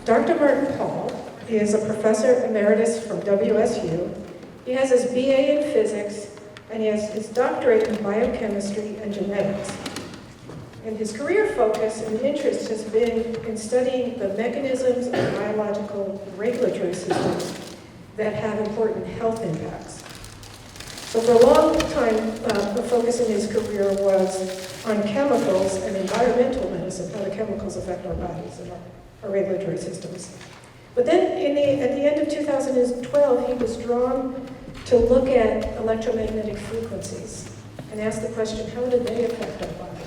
Dr. Martin Pall is a professor emeritus from WSU. He has his BA in physics, and he has his doctorate in biochemistry and genetics. And his career focus and interest has been in studying the mechanisms of biological regulatory systems that have important health impacts. So for a long time, the focus in his career was on chemicals and environmental medicine, how the chemicals affect our bodies and our regulatory systems. But then at the end of 2012, he was drawn to look at electromagnetic frequencies and ask the question, how do they affect our body?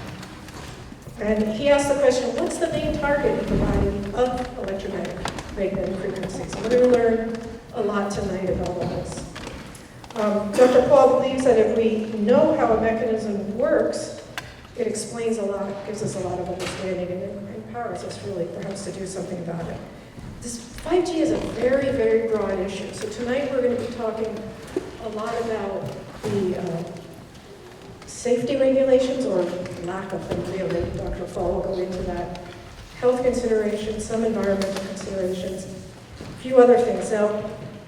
And he asked the question, what's the main target in the body of electromagnetic frequencies? We're going to learn a lot tonight about all this. Dr. Pall believes that if we know how a mechanism works, it explains a lot, gives us a lot of understanding, and it empowers us really perhaps to do something about it. This 5G is a very, very broad issue. So tonight we're going to be talking a lot about the safety regulations, or lack of them really. Dr. Pall will go into that. Health considerations, some environmental considerations, a few other things. Now,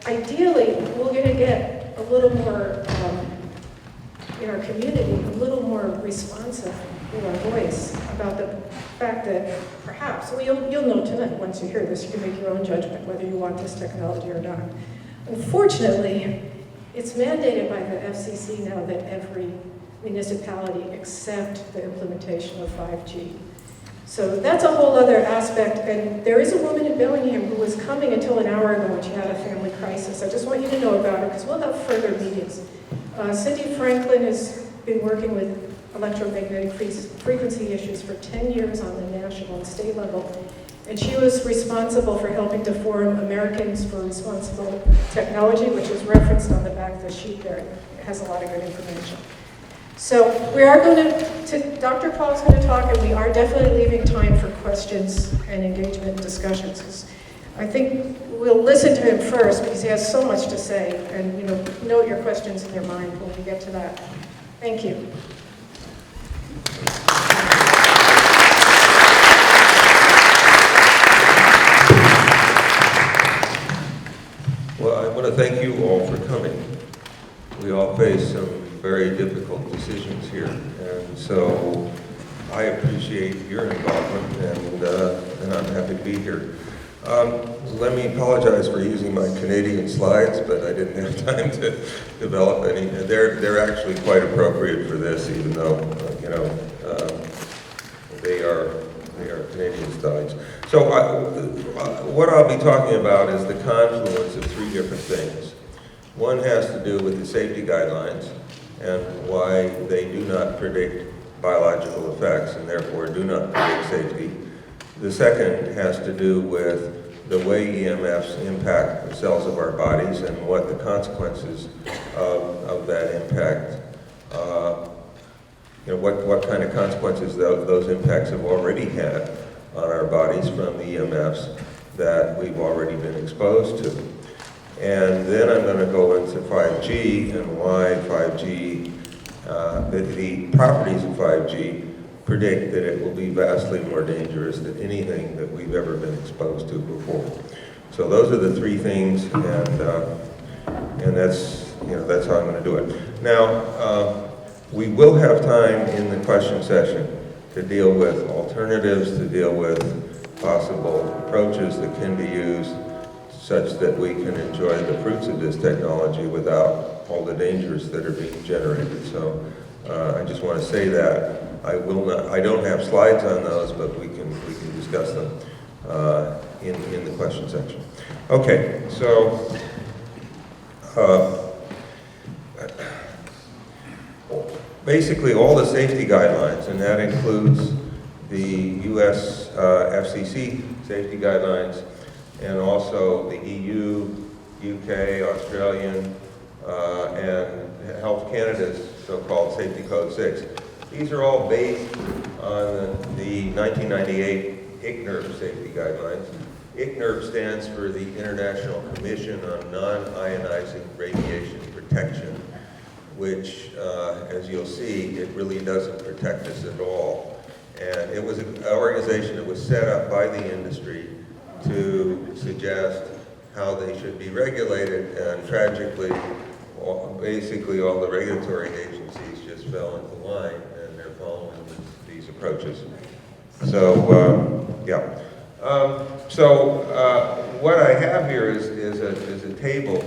ideally, we're going to get a little more, in our community, a little more responsive in our voice about the fact that perhaps, well, you'll know tonight, once you hear this, you can make your own judgment whether you want this technology or not. Unfortunately, it's mandated by the FCC now that every municipality accept the implementation of 5G. So that's a whole other aspect, and there is a woman in Bellingham who was coming until an hour ago when she had a family crisis. I just want you to know about her, because we'll have further meetings. Cindy Franklin has been working with electromagnetic frequency issues for 10 years on the national and state level, and she was responsible for helping to form Americans for Responsible Technology, which is referenced on the back of the sheet there. It has a lot of good information. So we are going to Dr. Pall's going to talk, and we are definitely leaving time for questions and engagement and discussions. 'Cause I think we'll listen to him first because he has so much to say, and note your questions in your mind when we get to that. Thank you. Well, I want to thank you all for coming. We all face some very difficult decisions here, and so I appreciate your involvement, and I'm happy to be here. Let me apologize for using my Canadian slides, but I didn't have time to develop any. They're actually quite appropriate for this, even though they are Canadian slides. So what I'll be talking about is the confluence of three different things. One has to do with the safety guidelines and why they do not predict biological effects and therefore do not predict safety. The second has to do with the way EMFs impact the cells of our bodies and what the consequences of that impact, what kind of consequences those impacts have already had on our bodies from the EMFs that we've already been exposed to. And then I'm going to go into 5G and why 5G, the properties of 5G predict that it will be vastly more dangerous than anything that we've ever been exposed to before. So those are the three things, and that's how I'm going to do it. Now, we will have time in the question session to deal with alternatives, to deal with possible approaches that can be used such that we can enjoy the fruits of this technology without all the dangers that are being generated. So I just want to say that I don't have slides on those, but we can discuss them in the question section. Okay, so basically all the safety guidelines, and that includes the US FCC safety guidelines, and also the EU, UK, Australian, and Health Canada's so-called Safety Code 6. These are all based on the 1998 ICNIRP safety guidelines. ICNIRP stands for the International Commission on Non-Ionizing Radiation Protection, which, as you'll see, it really doesn't protect us at all. And it was an organization that was set up by the industry to suggest how they should be regulated, and tragically, basically all the regulatory agencies just fell into line, and they're following these approaches. So, yeah. What I have here is a table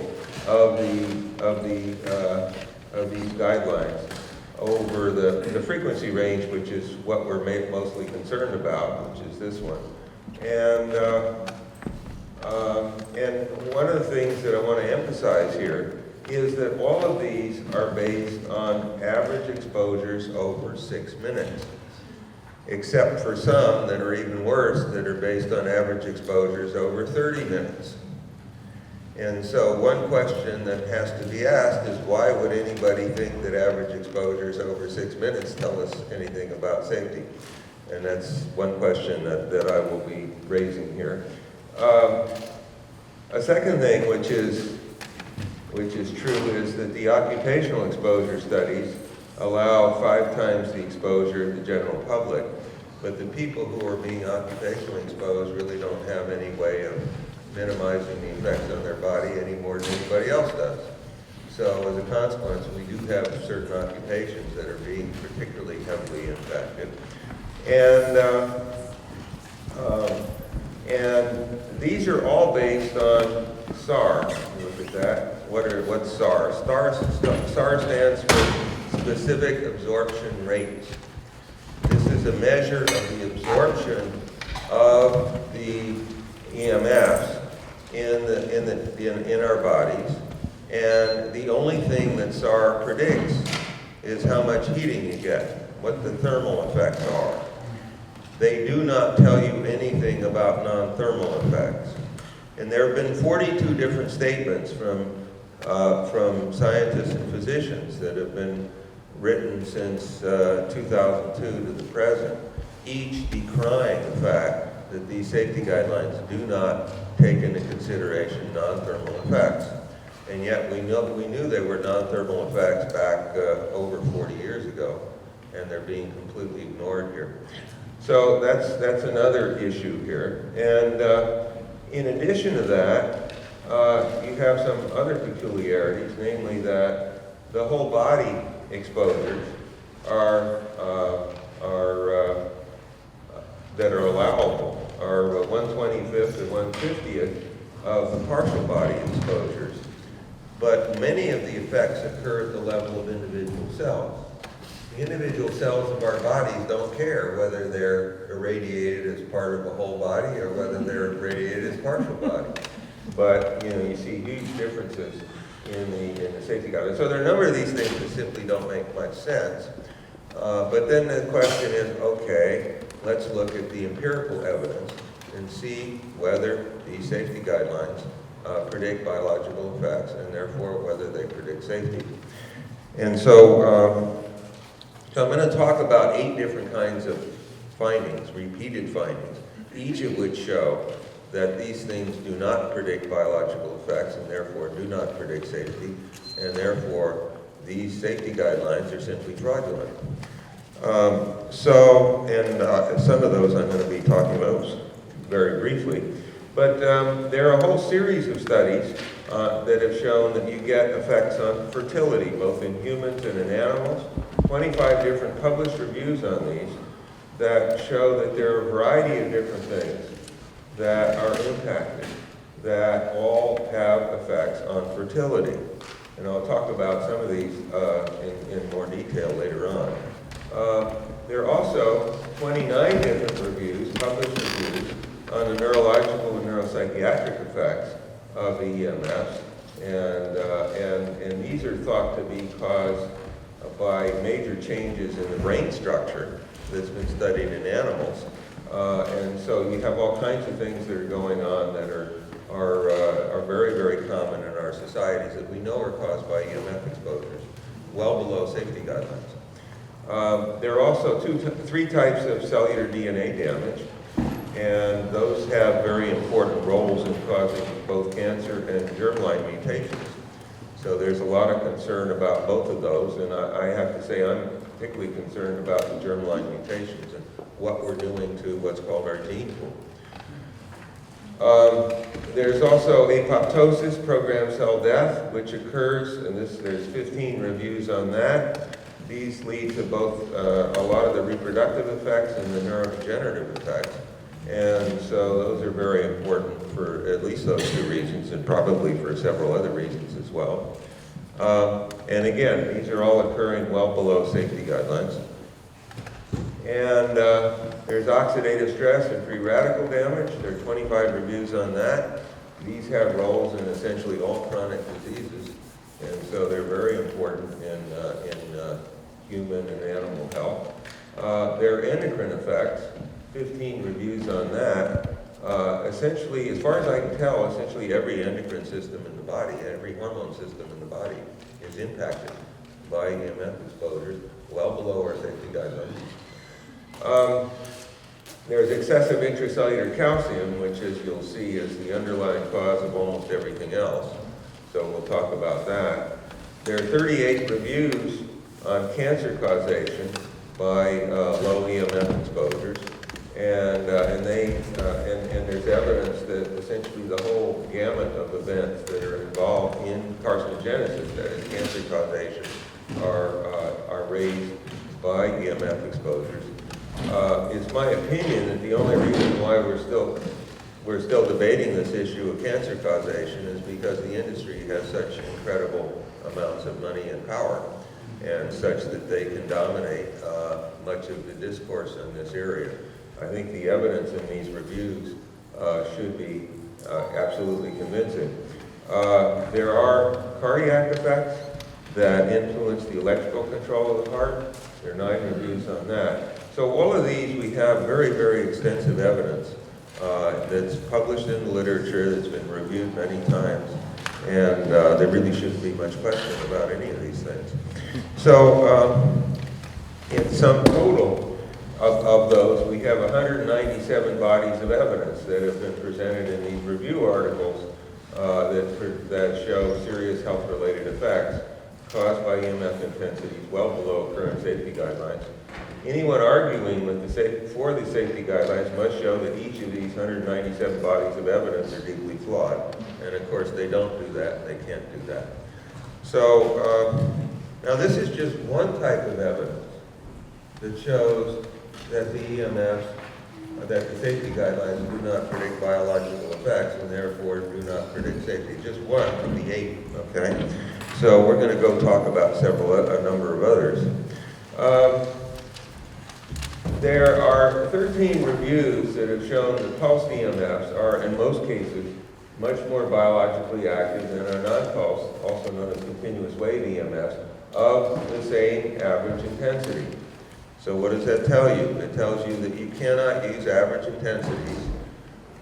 of these guidelines over the frequency range, which is what we're mostly concerned about, which is this one. And one of the things that I want to emphasize here is that all of these are based on average exposures over 6 minutes, except for some that are even worse, that are based on average exposures over 30 minutes. And so one question that has to be asked is, why would anybody think that average exposures over 6 minutes tell us anything about safety? And that's one question that I will be raising here. A second thing which is true is that the occupational exposure studies allow 5 times the exposure of the general public, but the people who are being occupationally exposed really don't have any way of minimizing the effects on their body any more than anybody else does. So as a consequence, we do have certain occupations that are being particularly heavily impacted. And these are all based on SAR. Look at that. What's SAR? SAR stands for specific absorption rate. This is a measure of the absorption of the EMFs in our bodies, and the only thing that SAR predicts is how much heating you get, what the thermal effects are. They do not tell you anything about non-thermal effects. And there have been 42 different statements from scientists and physicians that have been written since 2002 to the present, each decrying the fact that these safety guidelines do not take into consideration non-thermal effects. And yet we knew there were non-thermal effects back over 40 years ago, and they're being completely ignored here. So that's another issue here. And in addition to that, you have some other peculiarities, namely that the whole body exposures that are allowable are 1/25th and 1/50th of the partial body exposures. But many of the effects occur at the level of individual cells. The individual cells of our bodies don't care whether they're irradiated as part of a whole body or whether they're irradiated as partial body. But you see huge differences in the safety guidelines. So there are a number of these things that simply don't make much sense. But then the question is, okay, let's look at the empirical evidence and see whether these safety guidelines predict biological effects, and therefore whether they predict safety. And so I'm going to talk about 8 different kinds of findings, repeated findings, each of which show that these things do not predict biological effects and therefore do not predict safety, and therefore these safety guidelines are simply fraudulent. Some of those I'm going to be talking about very briefly. But there are a whole series of studies that have shown that you get effects on fertility, both in humans and in animals. 25 different published reviews on these that show that there are a variety of different things that are impacted, that all have effects on fertility. And I'll talk about some of these in more detail later on. There are also 29 different reviews, published reviews, on the neurological and neuropsychiatric effects of the EMFs. And these are thought to be caused by major changes in the brain structure that's been studied in animals. And so you have all kinds of things that are going on that are very, very common in our societies that we know are caused by EMF exposures, well below safety guidelines. There are also 3 types of cellular DNA damage, and those have very important roles in causing both cancer and germline mutations. So there's a lot of concern about both of those, and I have to say I'm particularly concerned about the germline mutations and what we're doing to what's called our gene pool. There's also apoptosis, programmed cell death, which occurs, and there's 15 reviews on that. These lead to both a lot of the reproductive effects and the neurodegenerative effects. And so those are very important for at least those two reasons, and probably for several other reasons as well. And again, these are all occurring well below safety guidelines. And there's oxidative stress and free radical damage. There are 25 reviews on that. These have roles in essentially all chronic diseases, and so they're very important in human and animal health. There are endocrine effects, 15 reviews on that. Essentially, as far as I can tell, essentially every endocrine system in the body, every hormone system in the body is impacted by EMF exposures well below our safety guidelines. There's excessive intracellular calcium, which, as you'll see, is the underlying cause of almost everything else. So we'll talk about that. There are 38 reviews on cancer causation by low EMF exposures, and there's evidence that essentially the whole gamut of events that are involved in carcinogenesis, that is cancer causation, are raised by EMF exposures. It's my opinion that the only reason why we're still debating this issue of cancer causation is because the industry has such incredible amounts of money and power, and such that they can dominate much of the discourse in this area. I think the evidence in these reviews should be absolutely convincing. There are cardiac effects that influence the electrical control of the heart. There are 9 reviews on that. So all of these, we have very, very extensive evidence that's published in the literature, that's been reviewed many times, and there really shouldn't be much question about any of these things. So in sum total of those, we have 197 bodies of evidence that have been presented in these review articles that show serious health-related effects caused by EMF intensities well below current safety guidelines. Anyone arguing for the safety guidelines must show that each of these 197 bodies of evidence are deeply flawed. And of course, they don't do that. They can't do that. So now this is just one type of evidence that shows that the EMFs, that the safety guidelines do not predict biological effects and therefore do not predict safety. Just one of the 8, okay? So we're going to go talk about a number of others. There are 13 reviews that have shown that pulsed EMFs are, in most cases, much more biologically active than our non-pulsed, also known as continuous wave EMFs, of the same average intensity. So what does that tell you? It tells you that you cannot use average intensities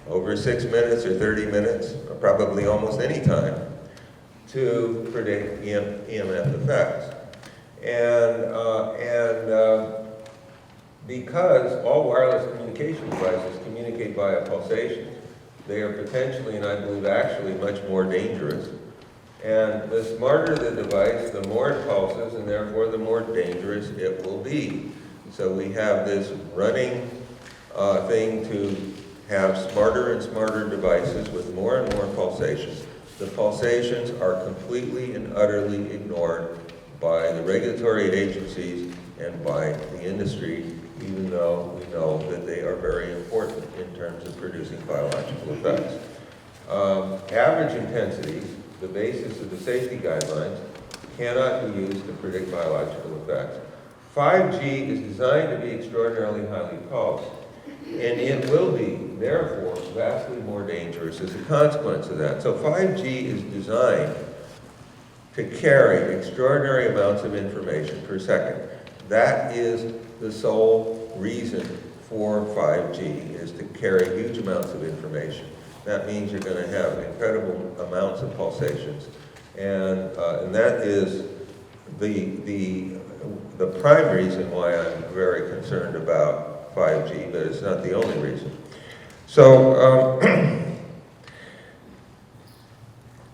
over 6 minutes or 30 minutes, or probably almost any time, to predict EMF effects. Because all wireless communication devices communicate via pulsations, they are potentially, and I believe actually, much more dangerous. And the smarter the device, the more it pulses, and therefore the more dangerous it will be. So we have this running thing to have smarter and smarter devices with more and more pulsations. The pulsations are completely and utterly ignored by the regulatory agencies and by the industry, even though we know that they are very important in terms of producing biological effects. Average intensities, the basis of the safety guidelines, cannot be used to predict biological effects. 5G is designed to be extraordinarily highly pulsed, and it will be, therefore, vastly more dangerous as a consequence of that. So 5G is designed to carry extraordinary amounts of information per second. That is the sole reason for 5G, is to carry huge amounts of information. That means you're going to have incredible amounts of pulsations, and that is the prime reason why I'm very concerned about 5G, but it's not the only reason. So,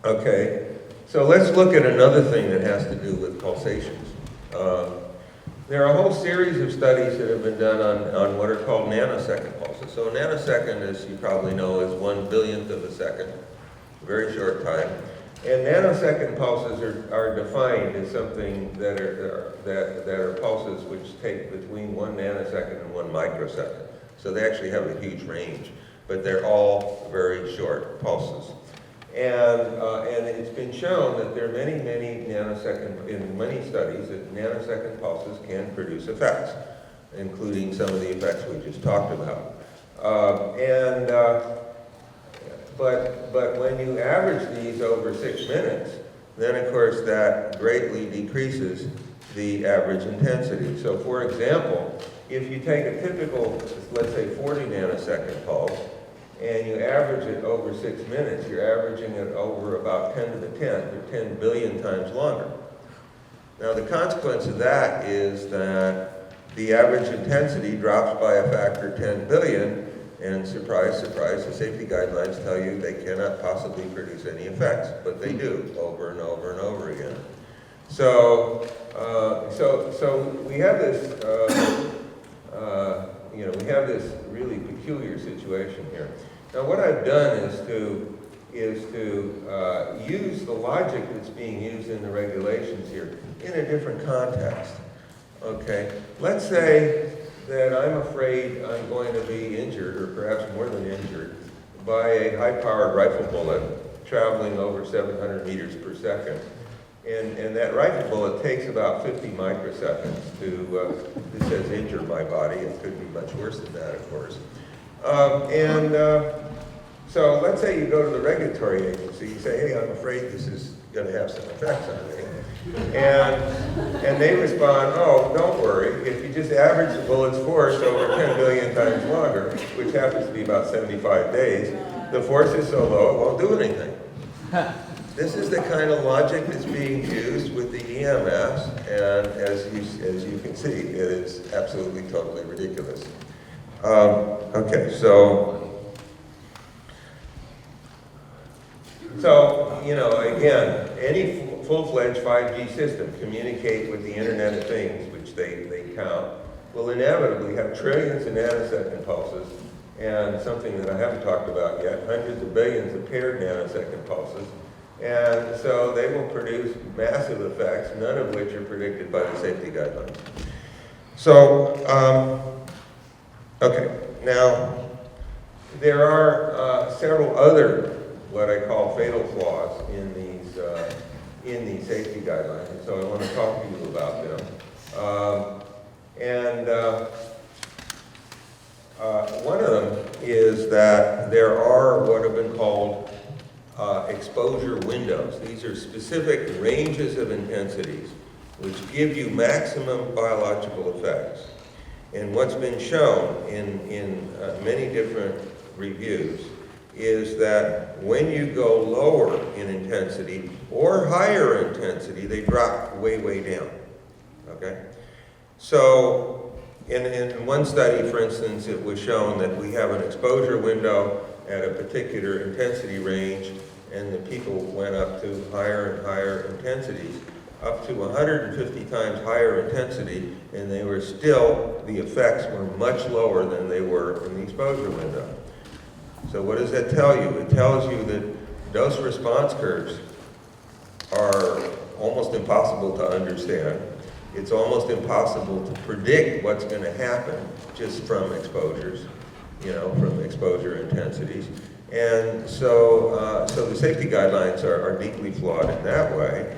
okay, so let's look at another thing that has to do with pulsations. There are a whole series of studies that have been done on what are called nanosecond pulses. So a nanosecond, as you probably know, is 1/1000th of a second, a very short time. And nanosecond pulses are defined as something that are pulses which take between 1 nanosecond and 1 microsecond. So they actually have a huge range, but they're all very short pulses. And it's been shown that there are many nanosecond, in many studies, that nanosecond pulses can produce effects, including some of the effects we just talked about. But when you average these over 6 minutes, then of course that greatly decreases the average intensity. So for example, if you take a typical, let's say 40 nanosecond pulse, and you average it over 6 minutes, you're averaging it over about 10 to the 10th, or 10 billion times longer. Now the consequence of that is that the average intensity drops by a factor 10 billion, and surprise, surprise, the safety guidelines tell you they cannot possibly produce any effects, but they do over and over and over again. So we have this, we have this really peculiar situation here. Now, what I've done is to use the logic that's being used in the regulations here in a different context. Okay, let's say that I'm afraid I'm going to be injured, or perhaps more than injured, by a high-powered rifle bullet traveling over 700 meters per second. And that rifle bullet takes about 50 microseconds to, it says injure my body. It could be much worse than that, of course. So let's say you go to the regulatory agency, you say, hey, I'm afraid this is going to have some effects on me. And they respond, oh, don't worry. If you just average the bullet's force over 10 billion times longer, which happens to be about 75 days, the force is so low it won't do anything. This is the kind of logic that's being used with the EMFs, and as you can see, it is absolutely, totally ridiculous. Okay, so again, any full-fledged 5G system communicate with the Internet of Things, which they count, will inevitably have trillions of nanosecond pulses, and something that I haven't talked about yet, hundreds of billions of paired nanosecond pulses. And so they will produce massive effects, none of which are predicted by the safety guidelines. So, okay, now there are several other what I call fatal flaws in these safety guidelines, and so I want to talk to you about them. One of them is that there are what have been called exposure windows. These are specific ranges of intensities which give you maximum biological effects. And what's been shown in many different reviews is that when you go lower in intensity or higher intensity, they drop way, way down, okay? So in one study, for instance, it was shown that we have an exposure window at a particular intensity range, and the people went up to higher and higher intensities, up to 150 times higher intensity, and they were still, the effects were much lower than they were in the exposure window. So what does that tell you? It tells you that dose response curves are almost impossible to understand. It's almost impossible to predict what's going to happen just from exposures, from exposure intensities. And so the safety guidelines are deeply flawed in that way.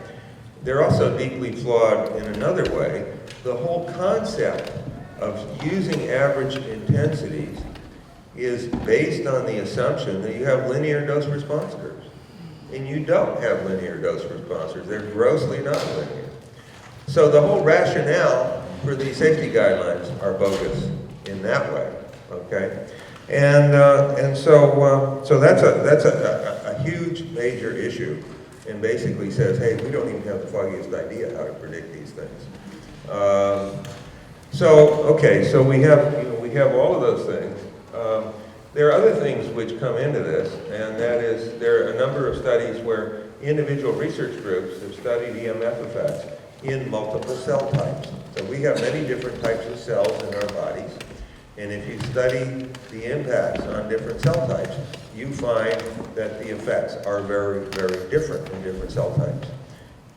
They're also deeply flawed in another way. The whole concept of using average intensities is based on the assumption that you have linear dose response curves. And you don't have linear dose response curves. They're grossly not linear. So the whole rationale for these safety guidelines are bogus in that way, okay? And so that's a huge major issue, and basically says, hey, we don't even have the foggiest idea how to predict these things. So we have all of those things. There are other things which come into this, and that is there are a number of studies where individual research groups have studied EMF effects in multiple cell types. So we have many different types of cells in our bodies, and if you study the impacts on different cell types, you find that the effects are very, very different in different cell types.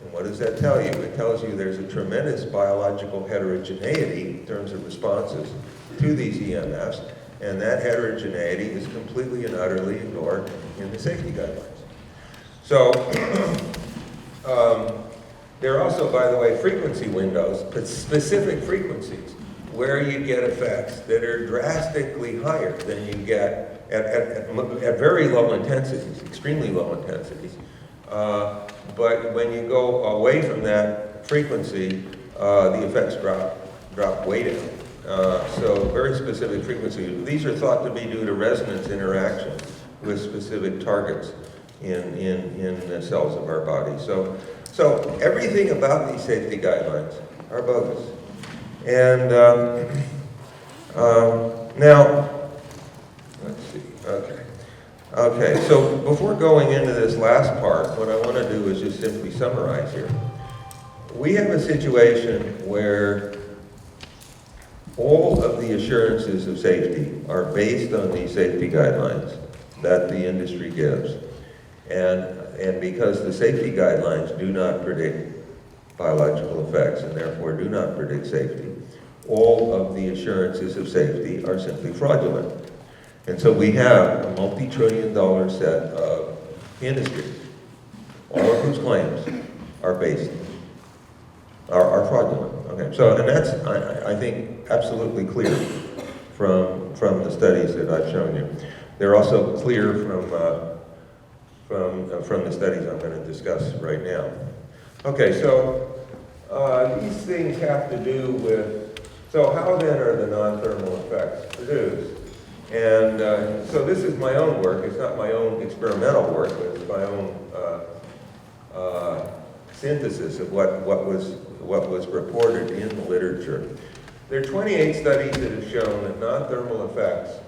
And what does that tell you? It tells you there's a tremendous biological heterogeneity in terms of responses to these EMFs, and that heterogeneity is completely and utterly ignored in the safety guidelines. So, there are also, by the way, frequency windows, but specific frequencies, where you get effects that are drastically higher than you get at very low intensities, extremely low intensities. But when you go away from that frequency, the effects drop way down. So very specific frequency. These are thought to be due to resonance interaction with specific targets in the cells of our body. So everything about these safety guidelines are bogus. And now, let's see, okay, so before going into this last part, what I want to do is just simply summarize here. We have a situation where all of the assurances of safety are based on these safety guidelines that the industry gives. And because the safety guidelines do not predict biological effects and therefore do not predict safety, all of the assurances of safety are simply fraudulent. And so we have a multi-trillion-dollar set of industries, all of whose claims are fraudulent. Okay, so, and that's, I think, absolutely clear from the studies that I've shown you. They're also clear from the studies I'm going to discuss right now. Okay, so these things have to do with, so how then are the non-thermal effects produced? And so this is my own work. It's not my own experimental work, but it's my own synthesis of what was reported in the literature. There are 28 studies that have shown that non-thermal effects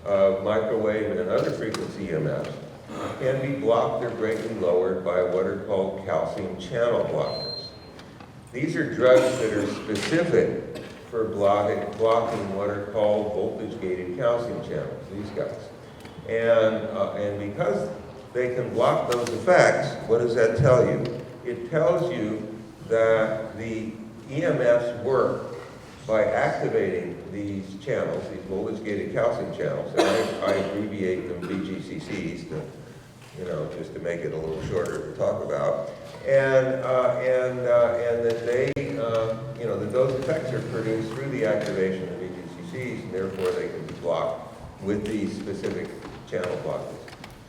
of microwave and other frequency EMFs can be blocked or greatly lowered by what are called calcium channel blockers. These are drugs that are specific for blocking what are called voltage-gated calcium channels, these guys. And because they can block those effects, what does that tell you? It tells you that the EMFs work by activating these channels, these voltage-gated calcium channels, and I abbreviate them VGCCs to, just to make it a little shorter to talk about, and that they, that those effects are produced through the activation of VGCCs, and therefore they can be blocked with these specific channel blockers.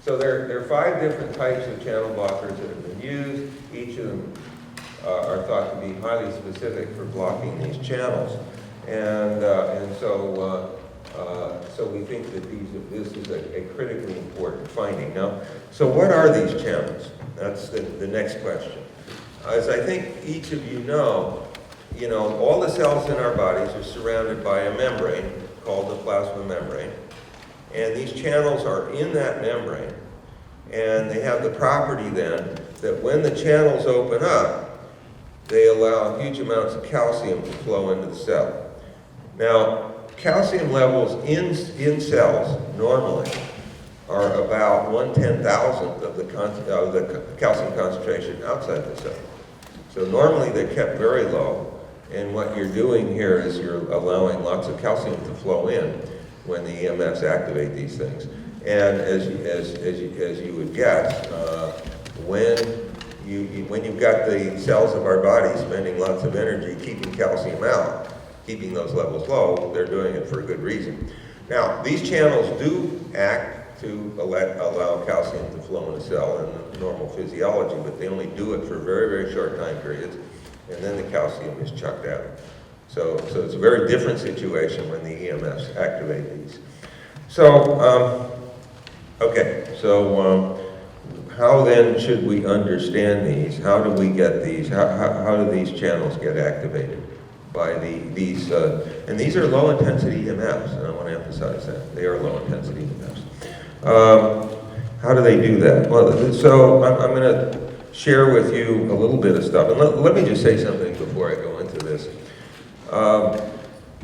So there are 5 different types of channel blockers that have been used. Each of them are thought to be highly specific for blocking these channels, and so we think that this is a critically important finding. Now, so what are these channels? That's the next question. As I think each of you know, all the cells in our bodies are surrounded by a membrane called the plasma membrane, and these channels are in that membrane, and they have the property then that when the channels open up, they allow huge amounts of calcium to flow into the cell. Now, calcium levels in cells normally are about 1/10,000th of the calcium concentration outside the cell. So normally they're kept very low, and what you're doing here is you're allowing lots of calcium to flow in when the EMFs activate these things. And as you would guess, when you've got the cells of our body spending lots of energy keeping calcium out, keeping those levels low, they're doing it for a good reason. Now, these channels do act to allow calcium to flow in a cell in the normal physiology, but they only do it for very, very short time periods, and then the calcium is chucked out. So it's a very different situation when the EMFs activate these. So, how then should we understand these? How do we get these? How do these channels get activated by these? And these are low-intensity EMFs, and I want to emphasize that. They are low-intensity EMFs. How do they do that? Well, so I'm going to share with you a little bit of stuff. And let me just say something before I go into this.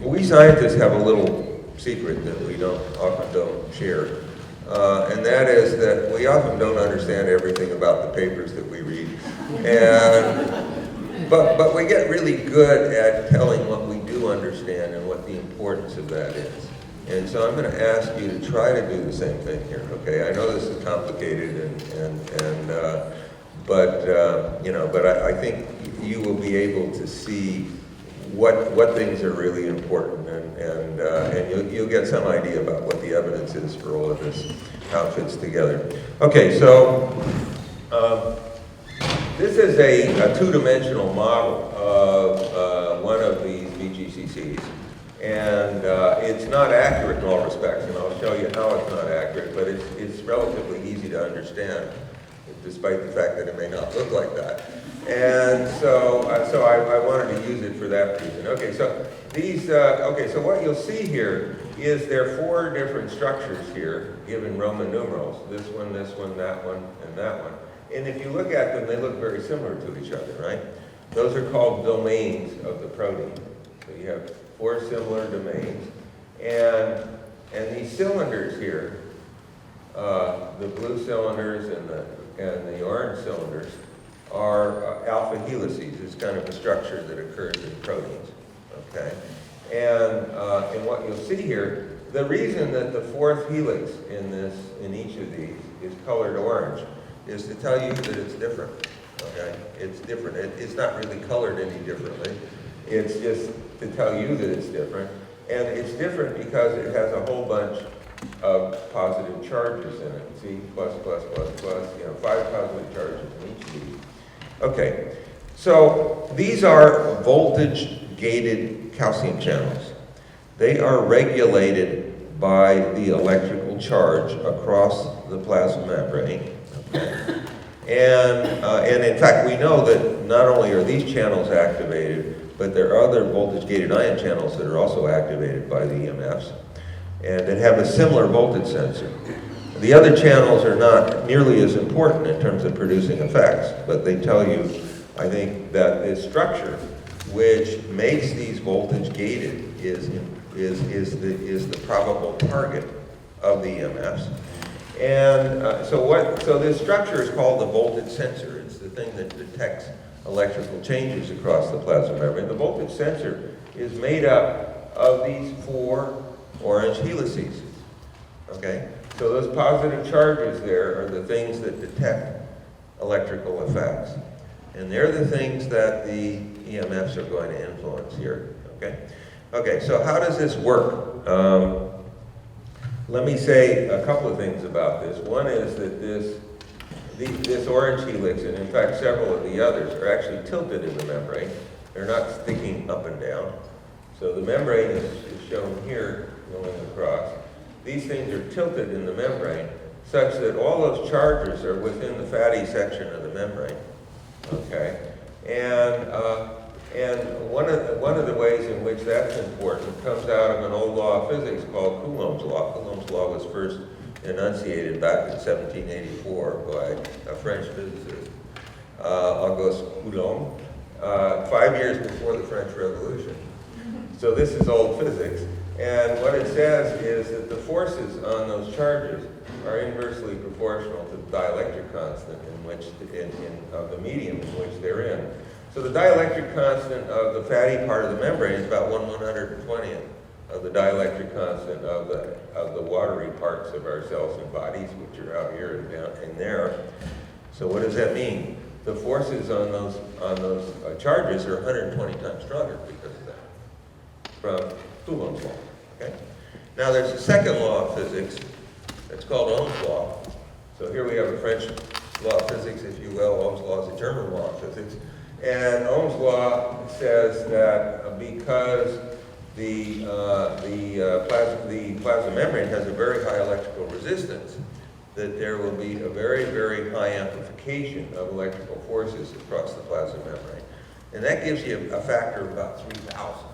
We scientists have a little secret that we often don't share. And that is that we often don't understand everything about the papers that we read. But we get really good at telling what we do understand and what the importance of that is. And so I'm going to ask you to try to do the same thing here, okay? I know this is complicated, but I think you will be able to see what things are really important, and you'll get some idea about what the evidence is for all of this, how it fits together. Okay, so this is a two-dimensional model of one of these VGCCs, and it's not accurate in all respects, and I'll show you how it's not accurate, but it's relatively easy to understand, despite the fact that it may not look like that. And so I wanted to use it for that reason. Okay, so these, so what you'll see here is there are 4 different structures here, given Roman numerals. This one, that one, and that one. And if you look at them, they look very similar to each other, right? Those are called domains of the protein. So you have 4 similar domains. And these cylinders here, the blue cylinders and the orange cylinders, are alpha helices. It's kind of a structure that occurs in proteins, okay? And what you'll see here, the reason that the 4th helix in each of these is colored orange is to tell you that it's different, okay? It's different. It's not really colored any differently. It's just to tell you that it's different. And it's different because it has a whole bunch of positive charges in it. See, plus, 5 positive charges in each of these. Okay, so these are voltage-gated calcium channels. They are regulated by the electrical charge across the plasma membrane. Okay. And in fact, we know that not only are these channels activated, but there are other voltage-gated ion channels that are also activated by the EMFs, and that have a similar voltage sensor. The other channels are not nearly as important in terms of producing effects, but they tell you, I think, that this structure, which makes these voltage-gated, is the probable target of the EMFs. And so this structure is called the voltage sensor. It's the thing that detects electrical changes across the plasma membrane. The voltage sensor is made up of these 4 orange helices, okay? So those positive charges there are the things that detect electrical effects. And they're the things that the EMFs are going to influence here, okay? Okay, so how does this work? Let me say a couple of things about this. One is that this orange helix, and in fact several of the others, are actually tilted in the membrane. They're not sticking up and down. So the membrane is shown here going across. These things are tilted in the membrane such that all those charges are within the fatty section of the membrane, okay? And one of the ways in which that's important comes out of an old law of physics called Coulomb's law. Coulomb's law was first enunciated back in 1784 by a French physicist, Auguste Coulomb, 5 years before the French Revolution. So this is old physics. And what it says is that the forces on those charges are inversely proportional to the dielectric constant of the medium in which they're in. So the dielectric constant of the fatty part of the membrane is about 1/120th of the dielectric constant of the watery parts of our cells and bodies, which are out here and down in there. So what does that mean? The forces on those charges are 120 times stronger because of that, from Coulomb's law. Okay? Now there's a second law of physics that's called Ohm's law. So here we have a French law of physics, if you will. Ohm's law is a German law of physics. And Ohm's law says that because the plasma membrane has a very high electrical resistance, that there will be a very, very high amplification of electrical forces across the plasma membrane. And that gives you a factor of about 3,000.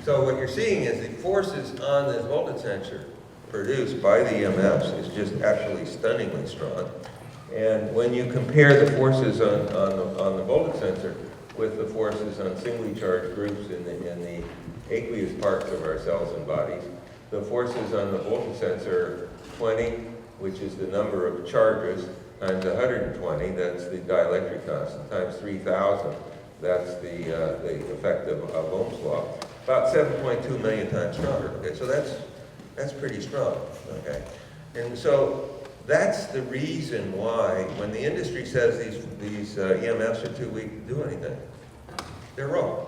So what you're seeing is the forces on this voltage sensor produced by the EMFs is just actually stunningly strong. And when you compare the forces on the voltage sensor with the forces on singly charged groups in the aqueous parts of our cells and bodies, the forces on the voltage sensor, 20, which is the number of charges, times 120, that's the dielectric constant, times 3,000, that's the effect of Ohm's law, about 7.2 million times stronger. Okay, so that's pretty strong. Okay, and so that's the reason why when the industry says these EMFs are too weak to do anything, they're wrong.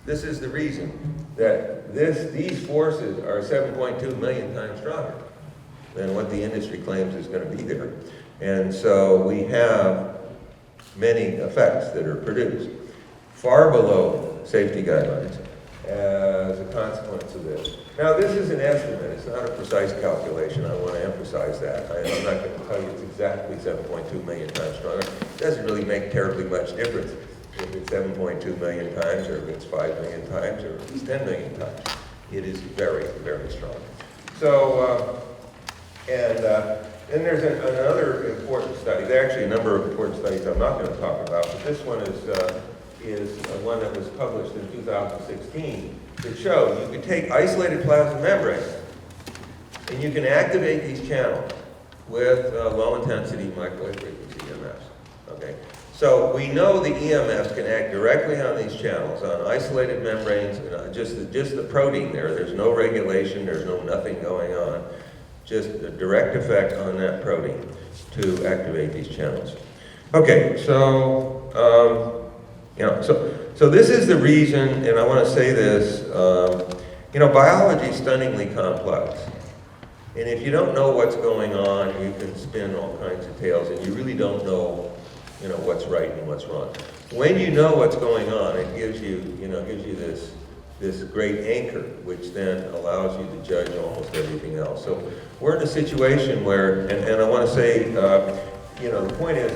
This is the reason that these forces are 7.2 million times stronger than what the industry claims is going to be there. And so we have many effects that are produced far below safety guidelines as a consequence of this. Now, this is an estimate. It's not a precise calculation. I want to emphasize that. I'm not going to tell you it's exactly 7.2 million times stronger. It doesn't really make terribly much difference if it's 7.2 million times, or if it's 5 million times, or if it's 10 million times. It is very, very strong. So, then there's another important study. There are actually a number of important studies I'm not going to talk about, but this one is one that was published in 2016 that showed you could take isolated plasma membranes and you can activate these channels with low-intensity microwave frequency EMFs. Okay, so we know the EMFs can act directly on these channels, on isolated membranes, just the protein there. There's no regulation. There's nothing going on. Just a direct effect on that protein to activate these channels. Okay, so so this is the reason, and I want to say this. Biology is stunningly complex, and if you don't know what's going on, you can spin all kinds of tales, and you really don't know, what's right and what's wrong. When you know what's going on, it gives you this great anchor, which then allows you to judge almost everything else. So we're in a situation where, and I want to say, the point is,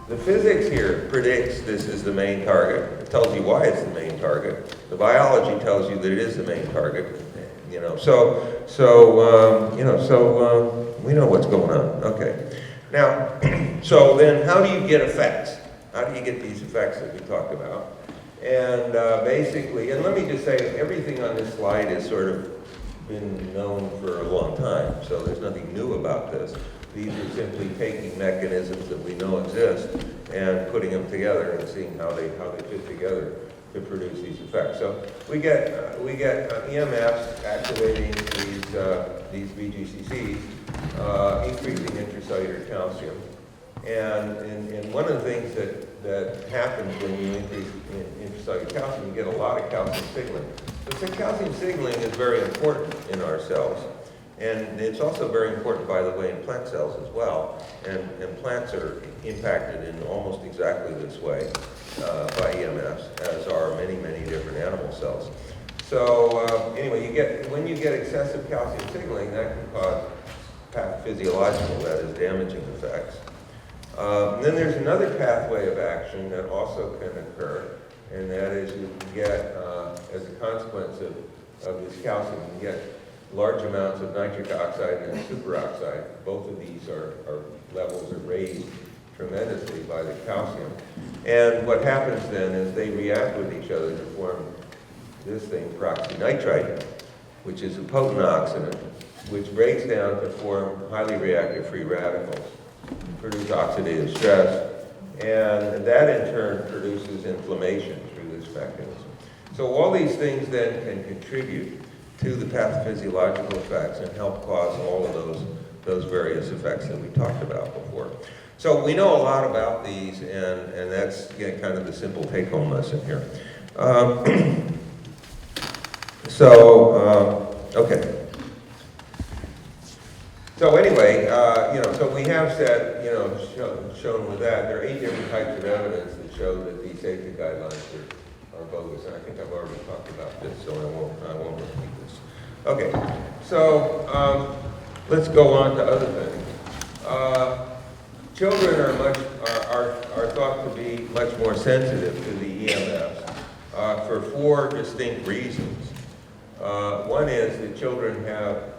the physics here predicts this is the main target. It tells you why it's the main target. The biology tells you that it is the main target. So we know what's going on. Okay. Now, so then how do you get effects? How do you get these effects that we talked about? And basically, and let me just say, everything on this slide has sort of been known for a long time, so there's nothing new about this. These are simply taking mechanisms that we know exist and putting them together and seeing how they fit together to produce these effects. So we get EMFs activating these VGCCs, increasing intracellular calcium. And one of the things that happens when you increase intracellular calcium, you get a lot of calcium signaling. So calcium signaling is very important in our cells. And it's also very important, by the way, in plant cells as well. And plants are impacted in almost exactly this way by EMFs, as are many, many different animal cells. So anyway, when you get excessive calcium signaling, that can cause pathophysiological, that is, damaging effects. Then there's another pathway of action that also can occur, and that is you can get, as a consequence of this calcium, you can get large amounts of nitric oxide and superoxide. Both of these levels are raised tremendously by the calcium. And what happens then is they react with each other to form this thing, peroxynitrite, which is a potent oxidant, which breaks down to form highly reactive free radicals, produce oxidative stress, and that in turn produces inflammation through this mechanism. So all these things then can contribute to the pathophysiological effects and help cause all of those various effects that we talked about before. So we know a lot about these, and that's kind of the simple take-home lesson here. Okay. So anyway, so we have said, shown with that, there are 8 different types of evidence that show that these safety guidelines are bogus, and I think I've already talked about this, so I won't repeat this. Okay, so let's go on to other things. Children are thought to be much more sensitive to the EMFs for 4 distinct reasons. One is that children have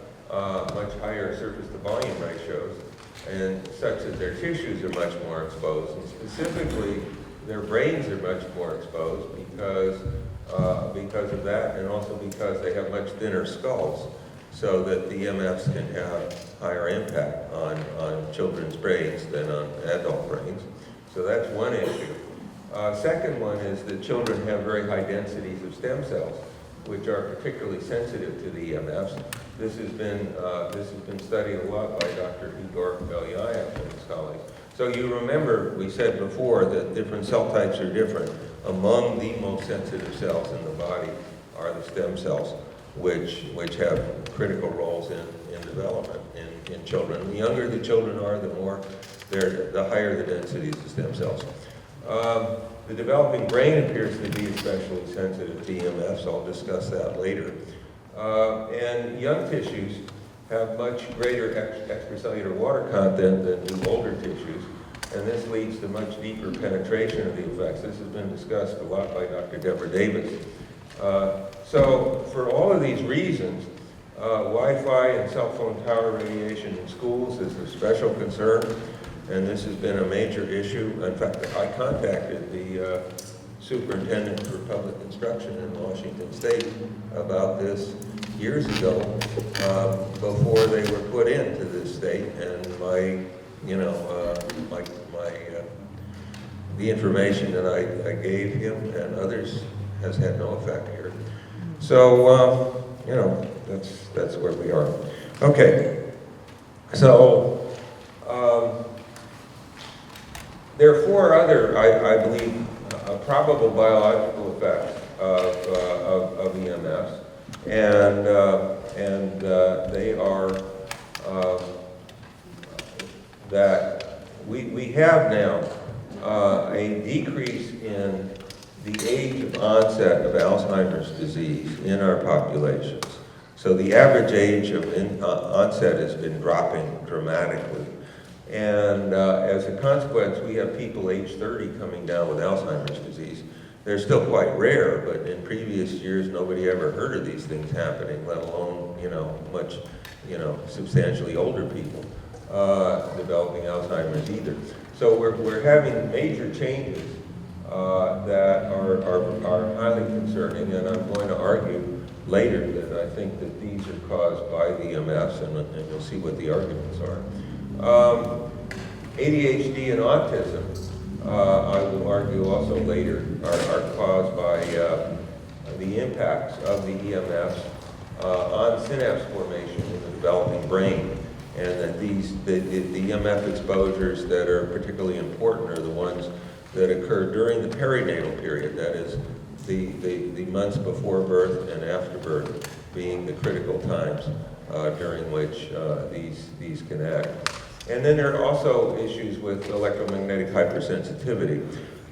much higher surface to volume ratios, and such that their tissues are much more exposed, and specifically their brains are much more exposed because of that, and also because they have much thinner skulls, so that the EMFs can have higher impact on children's brains than on adult brains. So that's one issue. Second one is that children have very high densities of stem cells, which are particularly sensitive to the EMFs. This has been studied a lot by Dr. Igor Belyayev and his colleagues. So you remember we said before that different cell types are different. Among the most sensitive cells in the body are the stem cells, which have critical roles in development in children. The younger the children are, the higher the densities of stem cells. The developing brain appears to be especially sensitive to EMFs. I'll discuss that later. And young tissues have much greater extracellular water content than do older tissues, and this leads to much deeper penetration of the effects. This has been discussed a lot by Dr. Deborah Davis. So for all of these reasons, Wi-Fi and cell phone tower radiation in schools is a special concern, and this has been a major issue. In fact, I contacted the superintendent for public instruction in Washington State about this years ago, before they were put into this state, and the information that I gave him and others has had no effect here. So, that's where we are. Okay, so there are four other, I believe, probable biological effects of EMFs, and they are that we have now a decrease in the age of onset of Alzheimer's disease in our populations. So the average age of onset has been dropping dramatically. And as a consequence, we have people age 30 coming down with Alzheimer's disease. They're still quite rare, but in previous years, nobody ever heard of these things happening, let alone, substantially older people developing Alzheimer's either. So we're having major changes that are highly concerning, and I'm going to argue later that I think that these are caused by the EMFs, and you'll see what the arguments are. ADHD and autism, I will argue also later, are caused by the impacts of the EMFs on synapse formation in the developing brain, and that the EMF exposures that are particularly important are the ones that occur during the perinatal period, that is, the months before birth and after birth being the critical times during which these can act. And then there are also issues with electromagnetic hypersensitivity.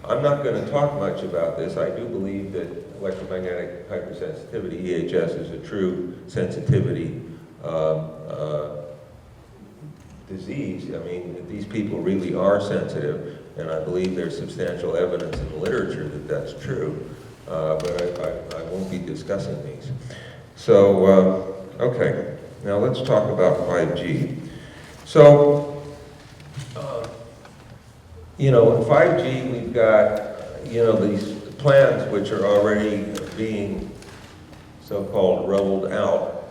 I'm not going to talk much about this. I do believe that electromagnetic hypersensitivity, EHS, is a true sensitivity disease. I mean, these people really are sensitive, and I believe there's substantial evidence in the literature that that's true, but I won't be discussing these. So, okay, now let's talk about 5G. So, 5G, we've got, these plans which are already being so-called rolled out.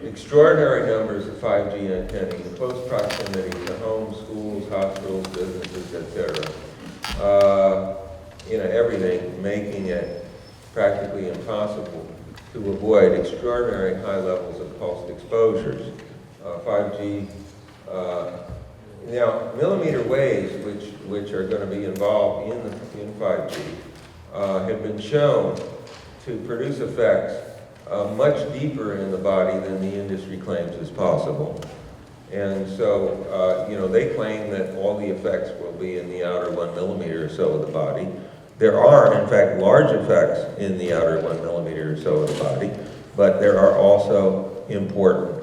Extraordinary numbers of 5G antennae in close proximity to homes, schools, hospitals, businesses, etc. Everything, making it practically impossible to avoid extraordinary high levels of pulsed exposures. 5G, now millimeter waves, which are going to be involved in 5G, have been shown to produce effects much deeper in the body than the industry claims is possible. And so, they claim that all the effects will be in the outer 1 millimeter or so of the body. There are, in fact, large effects in the outer 1 millimeter or so of the body, but there are also important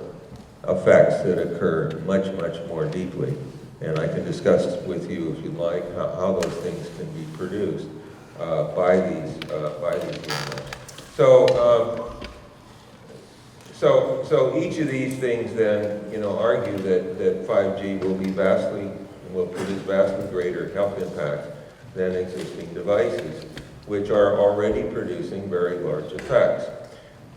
effects that occur much, much more deeply. And I can discuss with you, if you'd like, how those things can be produced by these humors. So So each of these things then, argue that 5G will produce vastly greater health impacts than existing devices, which are already producing very large effects.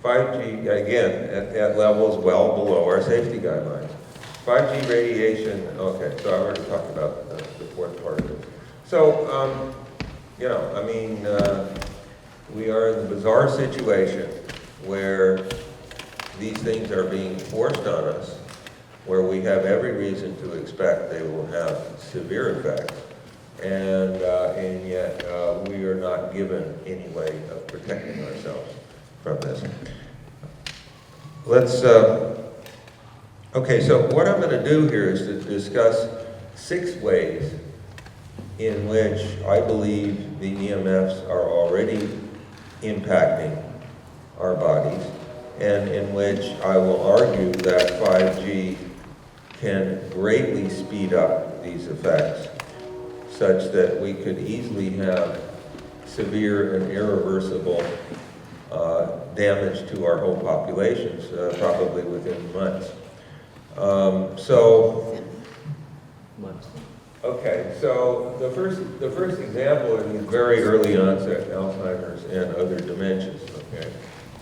5G, again, at levels well below our safety guidelines. 5G radiation, okay, so I already talked about the fourth part of it. So, we are in the bizarre situation where these things are being forced on us, where we have every reason to expect they will have severe effects, and yet we are not given any way of protecting ourselves from this. Okay, so what I'm going to do here is to discuss 6 ways in which I believe the EMFs are already impacting our bodies, and in which I will argue that 5G can greatly speed up these effects, such that we could easily have severe and irreversible damage to our whole populations, probably within months. Okay, so the first example is very early onset Alzheimer's and other dementias. Okay,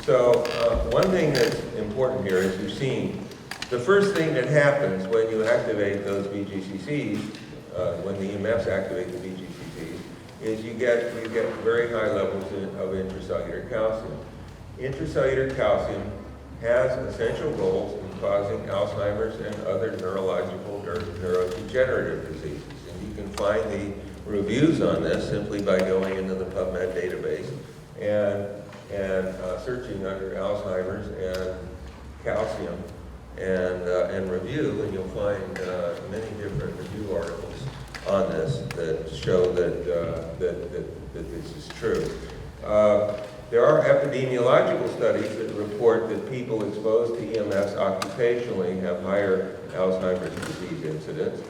so one thing that's important here is you've seen the first thing that happens when you activate those VGCCs, when the EMFs activate the VGCCs, is you get very high levels of intracellular calcium. Intracellular calcium has essential roles in causing Alzheimer's and other neurological neurodegenerative diseases. And you can find the reviews on this simply by going into the PubMed database and searching under Alzheimer's and calcium and review, and you'll find many different review articles on this that show that this is true. There are epidemiological studies that report that people exposed to EMFs occupationally have higher Alzheimer's disease incidence.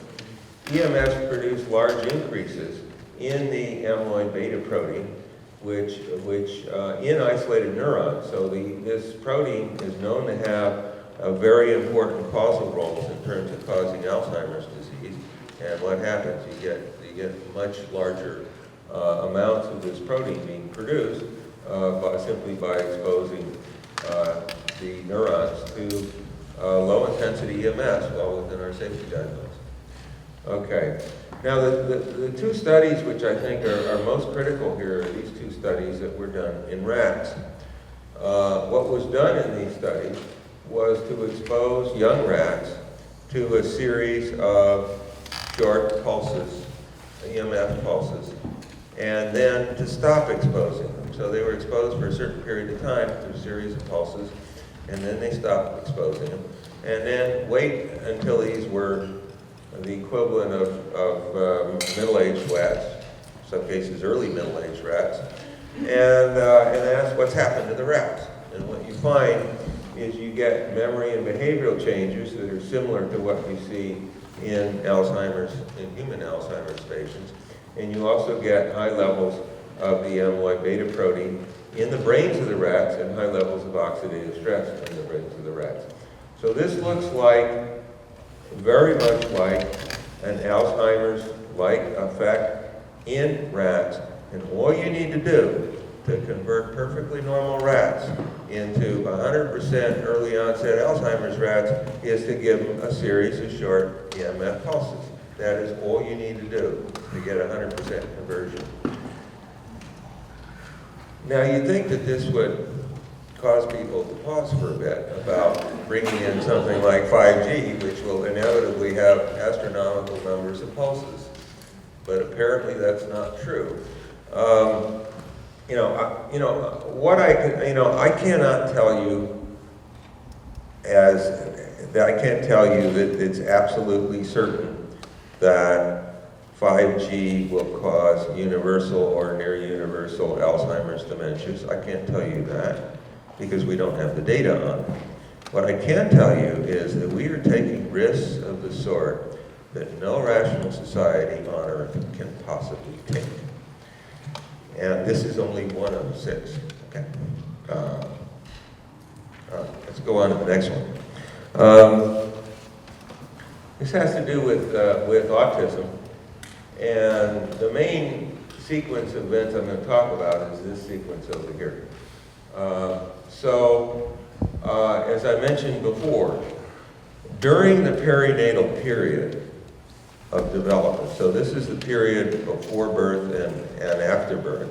EMFs produce large increases in the amyloid beta protein, which in isolated neurons. So this protein is known to have a very important causal roles in terms of causing Alzheimer's disease. And what happens? You get much larger amounts of this protein being produced simply by exposing the neurons to low-intensity EMS well within our safety guidelines. Okay. Now, the 2 studies which I think are most critical here are these 2 studies that were done in rats. What was done in these studies was to expose young rats to a series of short pulses, EMF pulses, and then to stop exposing them. So they were exposed for a certain period of time through a series of pulses, and then they stopped exposing them, and then wait until these were the equivalent of middle-aged rats, in some cases early middle-aged rats, and ask what's happened to the rats. And what you find is you get memory and behavioral changes that are similar to what you see in human Alzheimer's patients. And you also get high levels of the amyloid beta protein in the brains of the rats and high levels of oxidative stress in the brains of the rats. So this looks very much like an Alzheimer's-like effect in rats. And all you need to do to convert perfectly normal rats into 100% early onset Alzheimer's rats is to give them a series of short EMF pulses. That is all you need to do to get 100% conversion. Now, you'd think that this would cause people to pause for a bit about bringing in something like 5G, which will inevitably have astronomical numbers of pulses. But apparently that's not true. I cannot tell you that it's absolutely certain that 5G will cause universal or near universal Alzheimer's dementias. I can't tell you that because we don't have the data on it. What I can tell you is that we are taking risks of the sort that no rational society on earth can possibly take. And this is only one of 6. Okay. Let's go on to the next one. This has to do with autism, and the main sequence of events I'm going to talk about is this sequence over here. As I mentioned before, during the perinatal period of development, so this is the period before birth and after birth,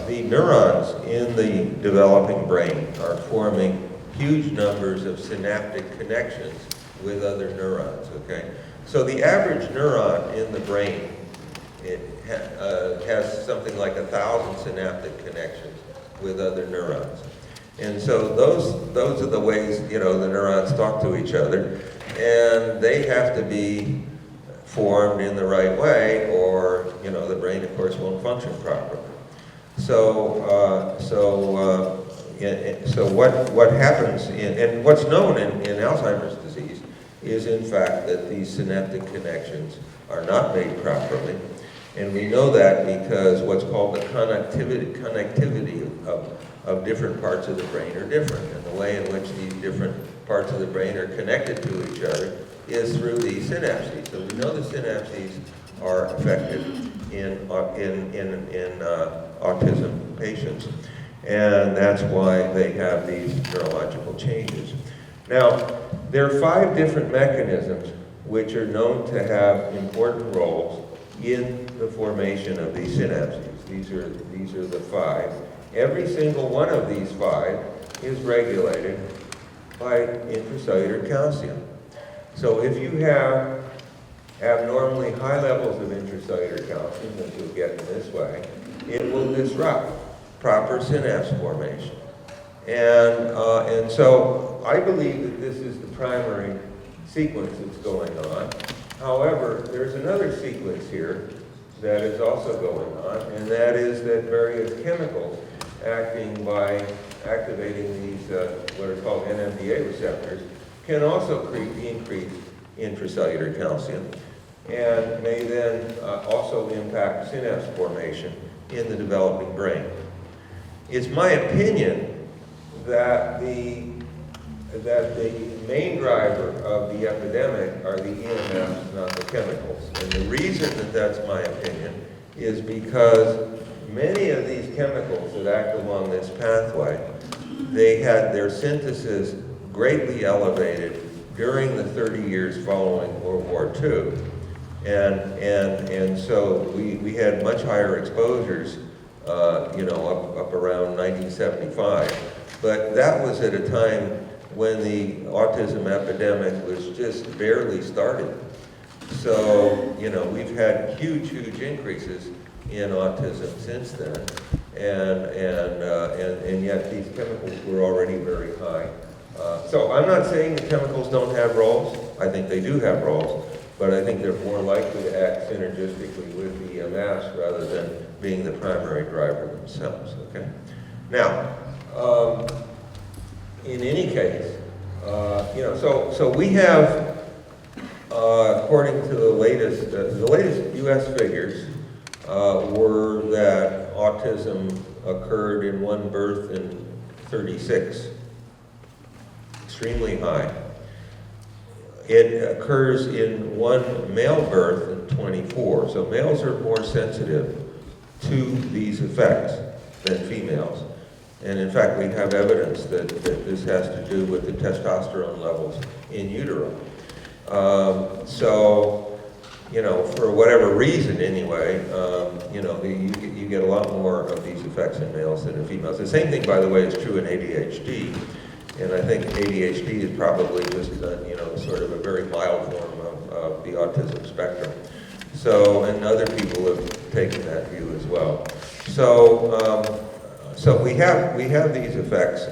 the neurons in the developing brain are forming huge numbers of synaptic connections with other neurons, okay? So the average neuron in the brain, it has something like 1,000 synaptic connections with other neurons. And so those are the ways, the neurons talk to each other, and they have to be formed in the right way, or, the brain, of course, won't function properly. So what happens, and what's known in Alzheimer's disease is, in fact, that these synaptic connections are not made properly. And we know that because what's called the connectivity of different parts of the brain are different. And the way in which these different parts of the brain are connected to each other is through these synapses. So we know the synapses are affected in autism patients. And that's why they have these neurological changes. Now, there are 5 different mechanisms which are known to have important roles in the formation of these synapses. These are the 5. Every single one of these 5 is regulated by intracellular calcium. So if you have abnormally high levels of intracellular calcium, that you'll get in this way, it will disrupt proper synapse formation. And so I believe that this is the primary sequence that's going on. However, there's another sequence here that is also going on, and that is that various chemicals acting by activating these what are called NMDA receptors can also increase intracellular calcium and may then also impact synapse formation in the developing brain. It's my opinion that the main driver of the epidemic are the EMFs, not the chemicals. And the reason that that's my opinion is because many of these chemicals that act along this pathway, they had their synthesis greatly elevated during the 30 years following World War II. And so we had much higher exposures, up around 1975. But that was at a time when the autism epidemic was just barely started. So, we've had huge increases in autism since then. And yet these chemicals were already very high. So I'm not saying the chemicals don't have roles. I think they do have roles. But I think they're more likely to act synergistically with the EMFs rather than being the primary driver themselves, okay? Now, in any case, so we have, according to the latest U.S. figures, were that autism occurred in one birth in 36, extremely high. It occurs in one male birth in 24, so males are more sensitive to these effects than females. And in fact, we have evidence that this has to do with the testosterone levels in utero. For whatever reason anyway, you get a lot more of these effects in males than in females. The same thing, by the way, is true in ADHD. And I think ADHD is probably just, sort of a very mild form of the autism spectrum. So, and other people have taken that view as well. So we have these effects,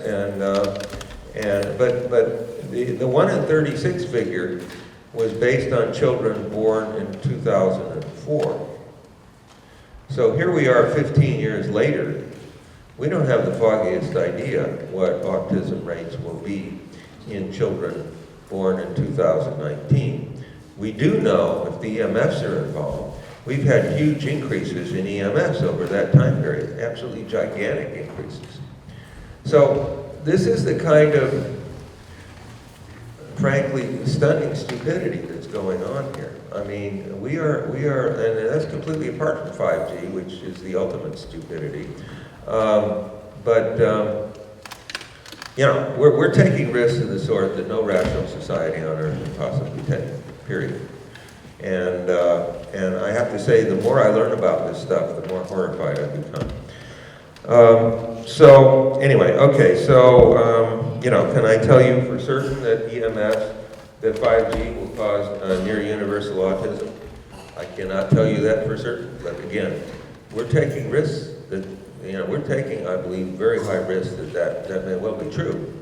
but the 1 in 36 figure was based on children born in 2004. So here we are 15 years later. We don't have the foggiest idea what autism rates will be in children born in 2019. We do know if the EMFs are involved. We've had huge increases in EMFs over that time period, absolutely gigantic increases. So this is the kind of, frankly, stunning stupidity that's going on here. I mean, we are, and that's completely apart from 5G, which is the ultimate stupidity. You know, we're taking risks of the sort that no rational society on earth can possibly take, period. And I have to say, the more I learn about this stuff, the more horrified I become. So anyway, okay, so, you know, can I tell you for certain that EMFs, that 5G will cause near universal autism? I cannot tell you that for certain, but again, we're taking risks that, you know, we're taking, I believe, very high risks that may well be true.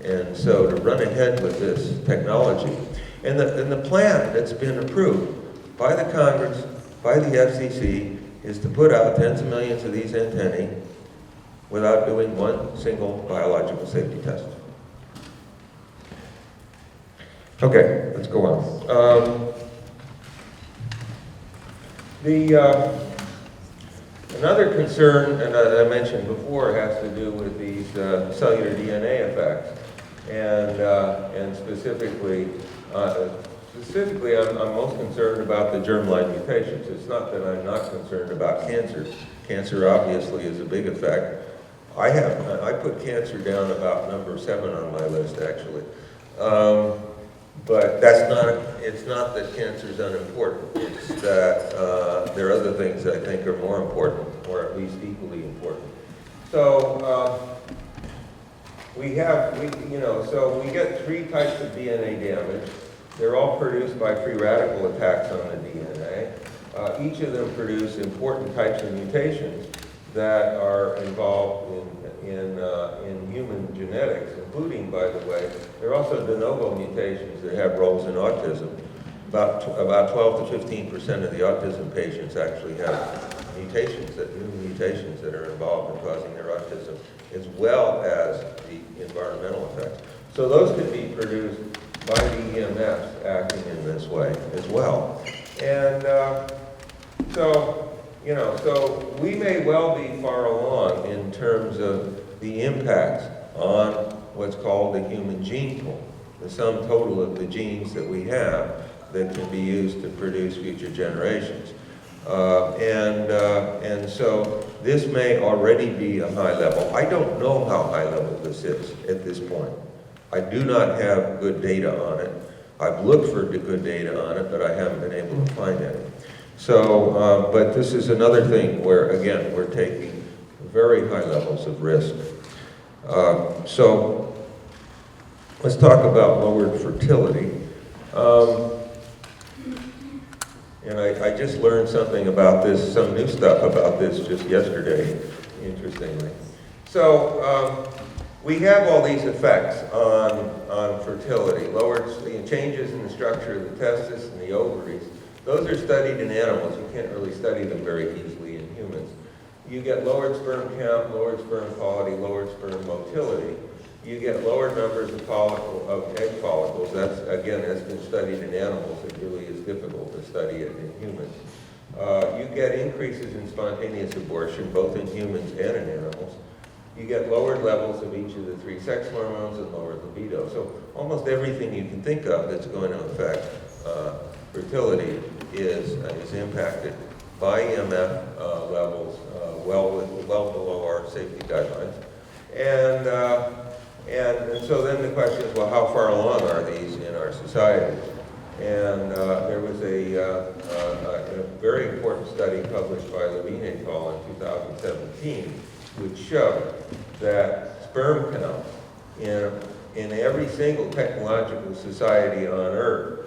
And so to run ahead with this technology, and the plan that's been approved by the Congress, by the FCC, is to put out tens of millions of these antennae without doing one single biological safety test. Okay, let's go on. Another concern, and I mentioned before, has to do with these cellular DNA effects, and specifically, I'm most concerned about the germline mutations. It's not that I'm not concerned about cancer. Cancer obviously is a big effect. I put cancer down about number 7 on my list, actually. But it's not that cancer is unimportant. It's that there are other things that I think are more important, or at least equally important. So we get 3 types of DNA damage. They're all produced by free radical attacks on the DNA. Each of them produce important types of mutations that are involved in human genetics, including, by the way, there are also de novo mutations that have roles in autism. About 12 to 15% of the autism patients actually have new mutations that are involved in causing their autism, as well as the environmental effects. So those can be produced by the EMFs acting in this way as well. And so we may well be far along in terms of the impacts on what's called the human gene pool, the sum total of the genes that we have that can be used to produce future generations. And so this may already be a high level. I don't know how high level this is at this point. I do not have good data on it. I've looked for good data on it, but I haven't been able to find any. So, but this is another thing where, again, we're taking very high levels of risk. So, let's talk about lowered fertility. And I just learned something about this, some new stuff about this just yesterday, interestingly. So, we have all these effects on fertility, lowered changes in the structure of the testis and the ovaries. Those are studied in animals. You can't really study them very easily in humans. You get lowered sperm count, lowered sperm quality, lowered sperm motility. You get lower numbers of egg follicles. That's been studied in animals. It really is difficult to study it in humans. You get increases in spontaneous abortion, both in humans and in animals. You get lowered levels of each of the 3 sex hormones and lowered libido. So almost everything you can think of that's going to affect fertility is impacted by EMF levels well below our safety guidelines. And so then the question is, well, how far along are these in our society? And there was a very important study published by Levine et al. In 2017, which showed that sperm count in every single technological society on Earth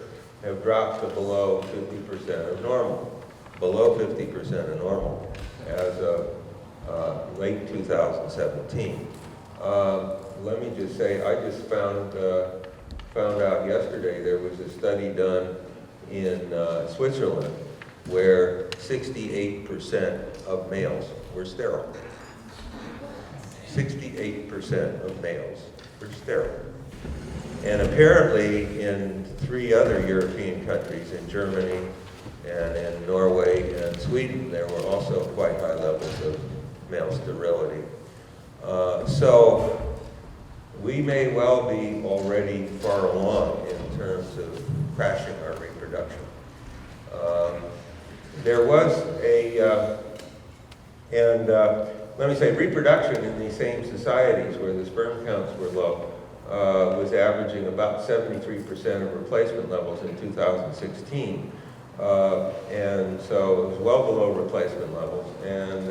have dropped to below 50% of normal, below 50% of normal as of late 2017. Let me just say, I just found out yesterday there was a study done in Switzerland where 68% of males were sterile. 68% of males were sterile. And apparently in 3 other European countries, in Germany and in Norway and Sweden, there were also quite high levels of male sterility. So we may well be already far along in terms of crashing our reproduction. There was a, let me say, reproduction in these same societies where the sperm counts were low was averaging about 73% of replacement levels in 2016. And so it was well below replacement levels. And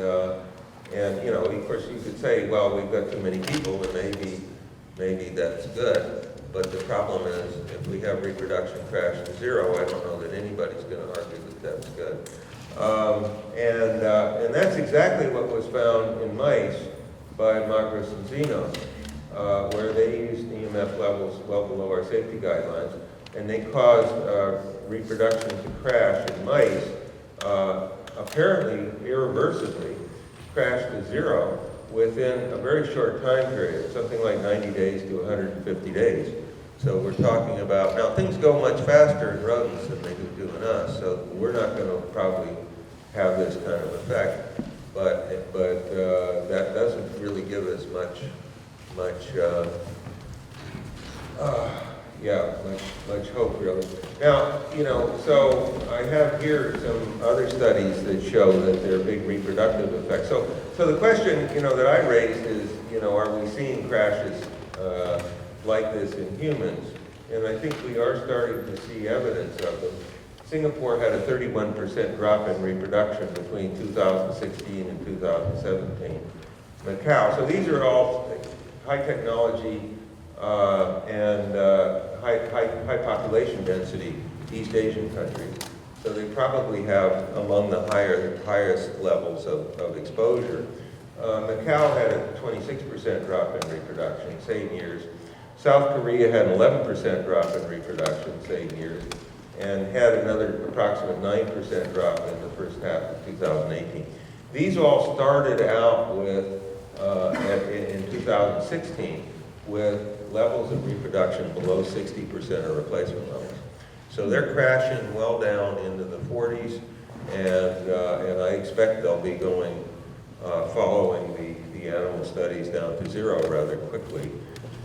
you know, of course you could say, well, we've got too many people and maybe that's good. But the problem is, if we have reproduction crash to zero, I don't know that anybody's going to argue that that's good. And that's exactly what was found in mice by Magris and Zeno, where they used EMF levels well below our safety guidelines, and they caused reproduction to crash in mice, apparently irreversibly crashed to zero within a very short time period, something like 90 days to 150 days. So we're talking about, now things go much faster in rodents than they do in us, so we're not going to probably have this kind of effect, but that doesn't really give us much hope, really. Now, you know, so I have here some other studies that show that there are big reproductive effects. So the question, you know, that I raised is, you know, are we seeing crashes like this in humans? And I think we are starting to see evidence of them. Singapore had a 31% drop in reproduction between 2016 and 2017. Macau, so these are all high technology and high population density East Asian countries. So they probably have among the highest levels of exposure. Macau had a 26% drop in reproduction, same years. South Korea had an 11% drop in reproduction, same years, and had another approximate 9% drop in the first half of 2018. These all started out with, in 2016, with levels of reproduction below 60% of replacement levels. So they're crashing well down into the 40s, and I expect they'll be going, following the animal studies down to zero rather quickly.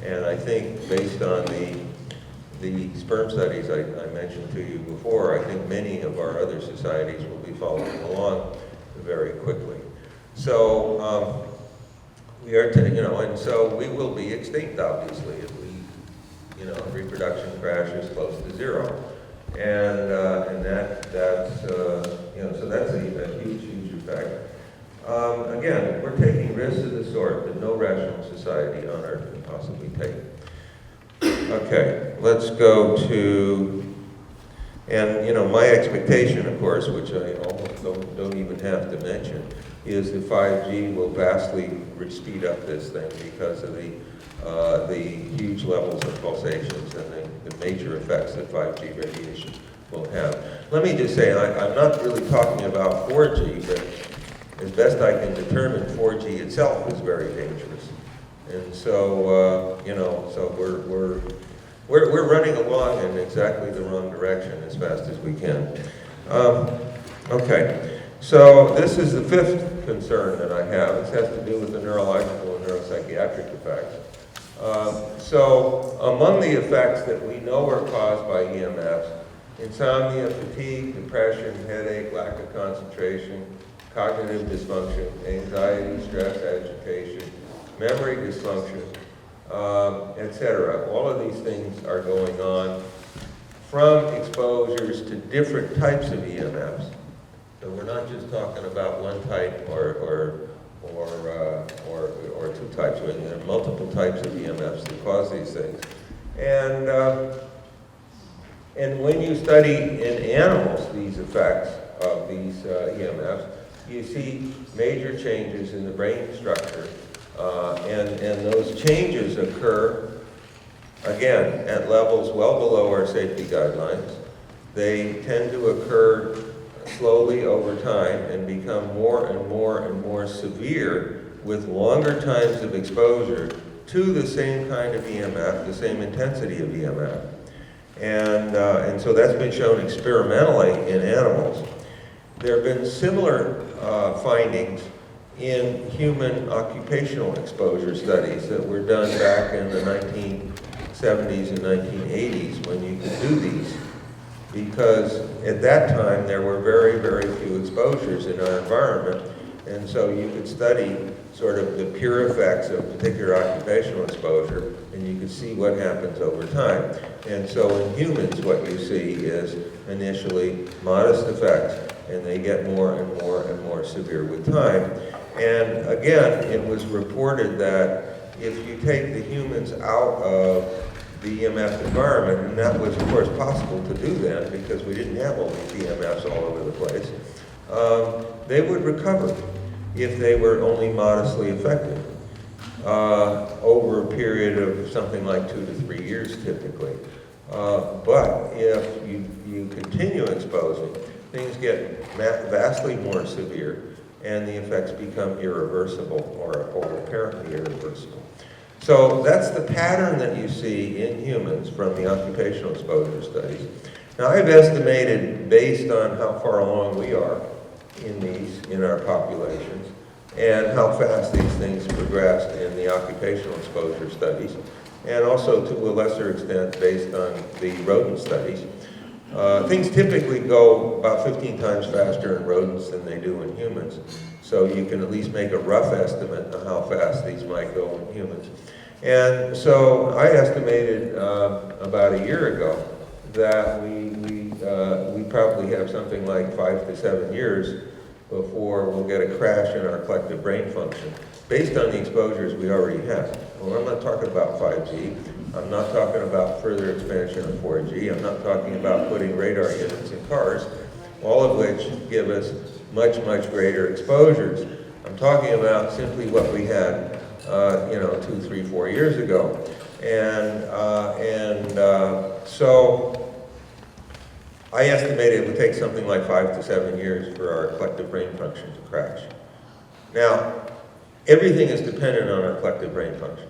And I think based on the sperm studies I mentioned to you before, I think many of our other societies will be following along very quickly. So we are, you know, and so we will be extinct, obviously, if we, you know, reproduction crashes close to zero, and that's you know, so that's a huge effect. Again, we're taking risks of the sort that no rational society on Earth can possibly take. Okay, let's go to, and you know, my expectation, of course, which I almost don't even have to mention, is that 5G will vastly speed up this thing because of the huge levels of pulsations and the major effects that 5G radiation will have. Let me just say, I'm not really talking about 4G, but as best I can determine, 4G itself is very dangerous. And so, you know, so we're running along in exactly the wrong direction as fast as we can. Okay, so this is the fifth concern that I have. This has to do with the neurological and neuropsychiatric effects. So among the effects that we know are caused by EMFs, insomnia, fatigue, depression, headache, lack of concentration, cognitive dysfunction, anxiety, stress, agitation, memory dysfunction, etc. All of these things are going on from exposures to different types of EMFs. So we're not just talking about one type or two types. There are multiple types of EMFs that cause these things. And when you study in animals these effects of these EMFs, you see major changes in the brain structure, and those changes occur, again, at levels well below our safety guidelines. They tend to occur slowly over time and become more and more severe with longer times of exposure to the same kind of EMF, the same intensity of EMF. And so that's been shown experimentally in animals. There have been similar findings in human occupational exposure studies that were done back in the 1970s and 1980s when you could do these. Because at that time there were very, very few exposures in our environment, and so you could study sort of the pure effects of particular occupational exposure, and you could see what happens over time. And so in humans what you see is initially modest effects, and they get more and more and more severe with time. And again, it was reported that if you take the humans out of the EMF environment, and that was of course possible to do that because we didn't have all these EMFs all over the place, they would recover if they were only modestly effective over a period of something like 2 to 3 years typically. But if you continue exposing, things get vastly more severe and the effects become irreversible or apparently irreversible. So that's the pattern that you see in humans from the occupational exposure studies. Now I've estimated, based on how far along we are in our populations, and how fast these things progressed in the occupational exposure studies, and also to a lesser extent based on the rodent studies. Things typically go about 15 times faster in rodents than they do in humans. So you can at least make a rough estimate of how fast these might go in humans. And so I estimated about a year ago that we probably have something like 5 to 7 years before we'll get a crash in our collective brain function, based on the exposures we already have. Well, I'm not talking about 5G. I'm not talking about further expansion of 4G. I'm not talking about putting radar units in cars, all of which give us much, much greater exposures. I'm talking about simply what we had, 2, 3, 4 years ago. So I estimated it would take something like 5 to 7 years for our collective brain function to crash. Now, everything is dependent on our collective brain function.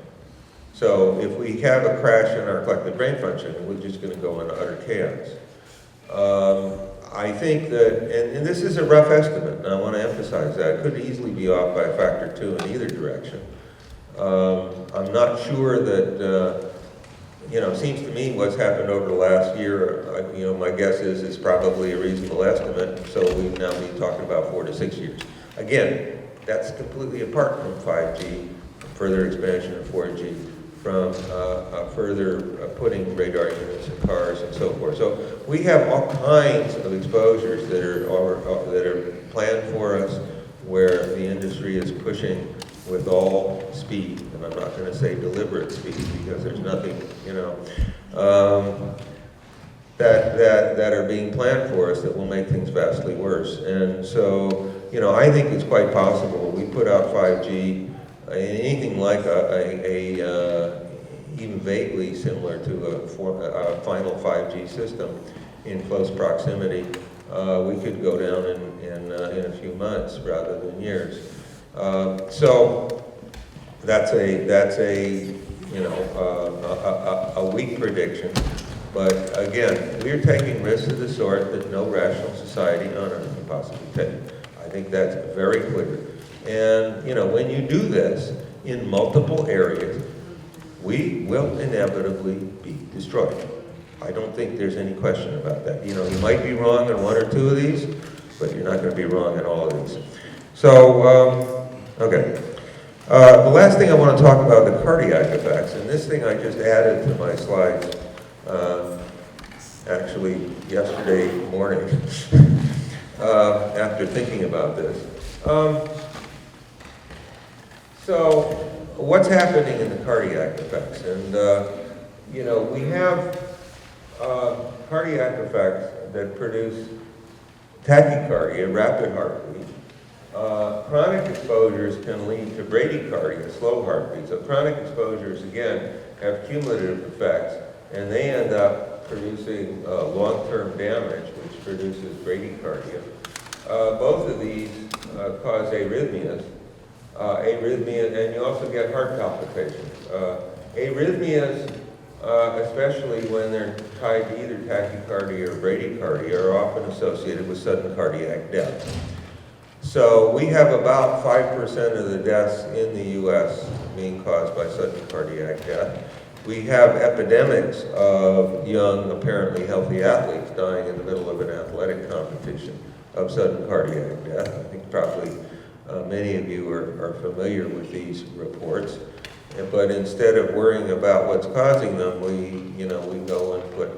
So if we have a crash in our collective brain function, we're just going to go into utter chaos. I think that, and this is a rough estimate, and I want to emphasize that, it could easily be off by a factor 2 in either direction. I'm not sure that, it seems to me what's happened over the last year, my guess is it's probably a reasonable estimate, so we've now been talking about 4 to 6 years. Again, that's completely apart from 5G, from further expansion of 4G, from further putting radar units in cars and so forth. So we have all kinds of exposures that are planned for us, where the industry is pushing with all speed, and I'm not going to say deliberate speed because there's nothing, that are being planned for us that will make things vastly worse. And so, I think it's quite possible we put out 5G, anything like even vaguely similar to a final 5G system in close proximity. We could go down in a few months rather than years. So that's a weak prediction, but again, we're taking risks of the sort that no rational society on earth can possibly take. I think that's very clear. And when you do this in multiple areas, we will inevitably be destroyed. I don't think there's any question about that. You might be wrong in 1 or 2 of these, but you're not going to be wrong in all of these. So, okay. The last thing I want to talk about, the cardiac effects, and this thing I just added to my slides, actually yesterday morning, after thinking about this. So, what's happening in the cardiac effects? And, we have cardiac effects that produce tachycardia, rapid heartbeat. Chronic exposures can lead to bradycardia, slow heartbeat. So chronic exposures, again, have cumulative effects, and they end up producing long-term damage, which produces bradycardia. Both of these cause arrhythmias. And you also get heart palpitations. Arrhythmias, especially when they're tied to either tachycardia or bradycardia, are often associated with sudden cardiac death. So we have about 5% of the deaths in the US being caused by sudden cardiac death. We have epidemics of young, apparently healthy athletes dying in the middle of an athletic competition of sudden cardiac death. I think probably many of you are familiar with these reports. But instead of worrying about what's causing them, we go and put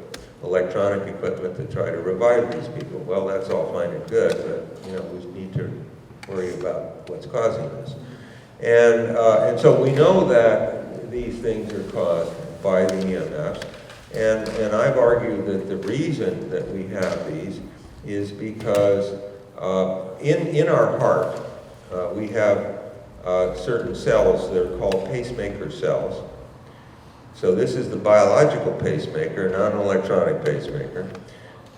electronic equipment to try to revive these people. Well, that's all fine and good, but we need to worry about what's causing this. And so we know that these things are caused by the EMFs, and I've argued that the reason that we have these is because in our heart we have certain cells that are called pacemaker cells. So this is the biological pacemaker, not an electronic pacemaker,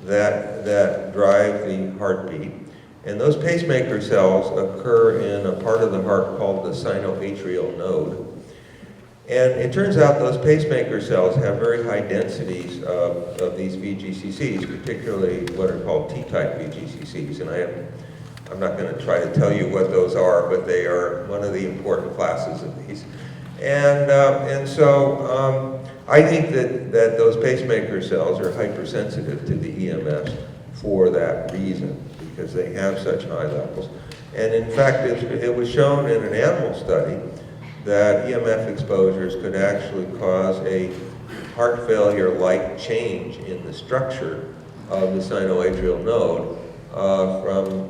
that drive the heartbeat. And those pacemaker cells occur in a part of the heart called the sinoatrial node. And it turns out those pacemaker cells have very high densities of these VGCCs, particularly what are called T-type VGCCs. And I'm not going to try to tell you what those are, but they are one of the important classes of these. And so I think that those pacemaker cells are hypersensitive to the EMFs for that reason, because they have such high levels. And in fact, it was shown in an animal study that EMF exposures could actually cause a heart failure-like change in the structure of the sinoatrial node from,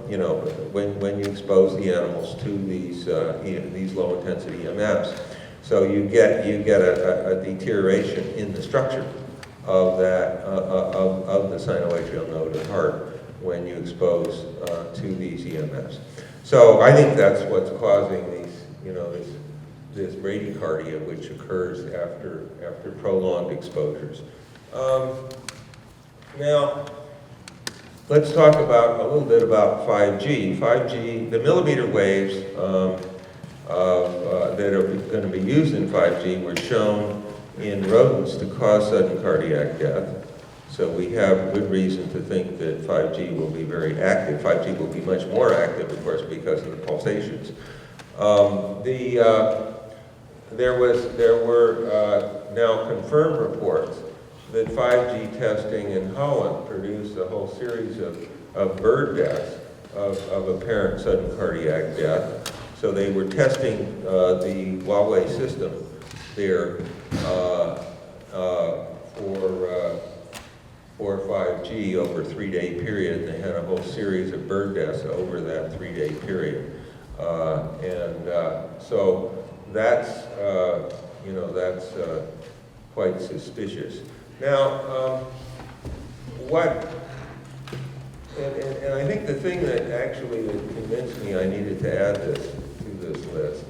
when you expose the animals to these low-intensity EMFs. So you get a deterioration in the structure of that of the sinoatrial node of the heart when you expose to these EMFs. So I think that's what's causing these, this bradycardia, which occurs after prolonged exposures. Now, let's talk about a little bit about 5G. 5G, the millimeter waves that are going to be used in 5G were shown in rodents to cause sudden cardiac death. So we have good reason to think that 5G will be very active. 5G will be much more active, of course, because of the pulsations. There were now confirmed reports that 5G testing in Holland produced a whole series of bird deaths of apparent sudden cardiac death. So they were testing the WA system there for 5G over a 3-day period. They had a whole series of bird deaths over that 3-day period. So that's, that's quite suspicious. Now, and I think the thing that actually convinced me I needed to add this to this list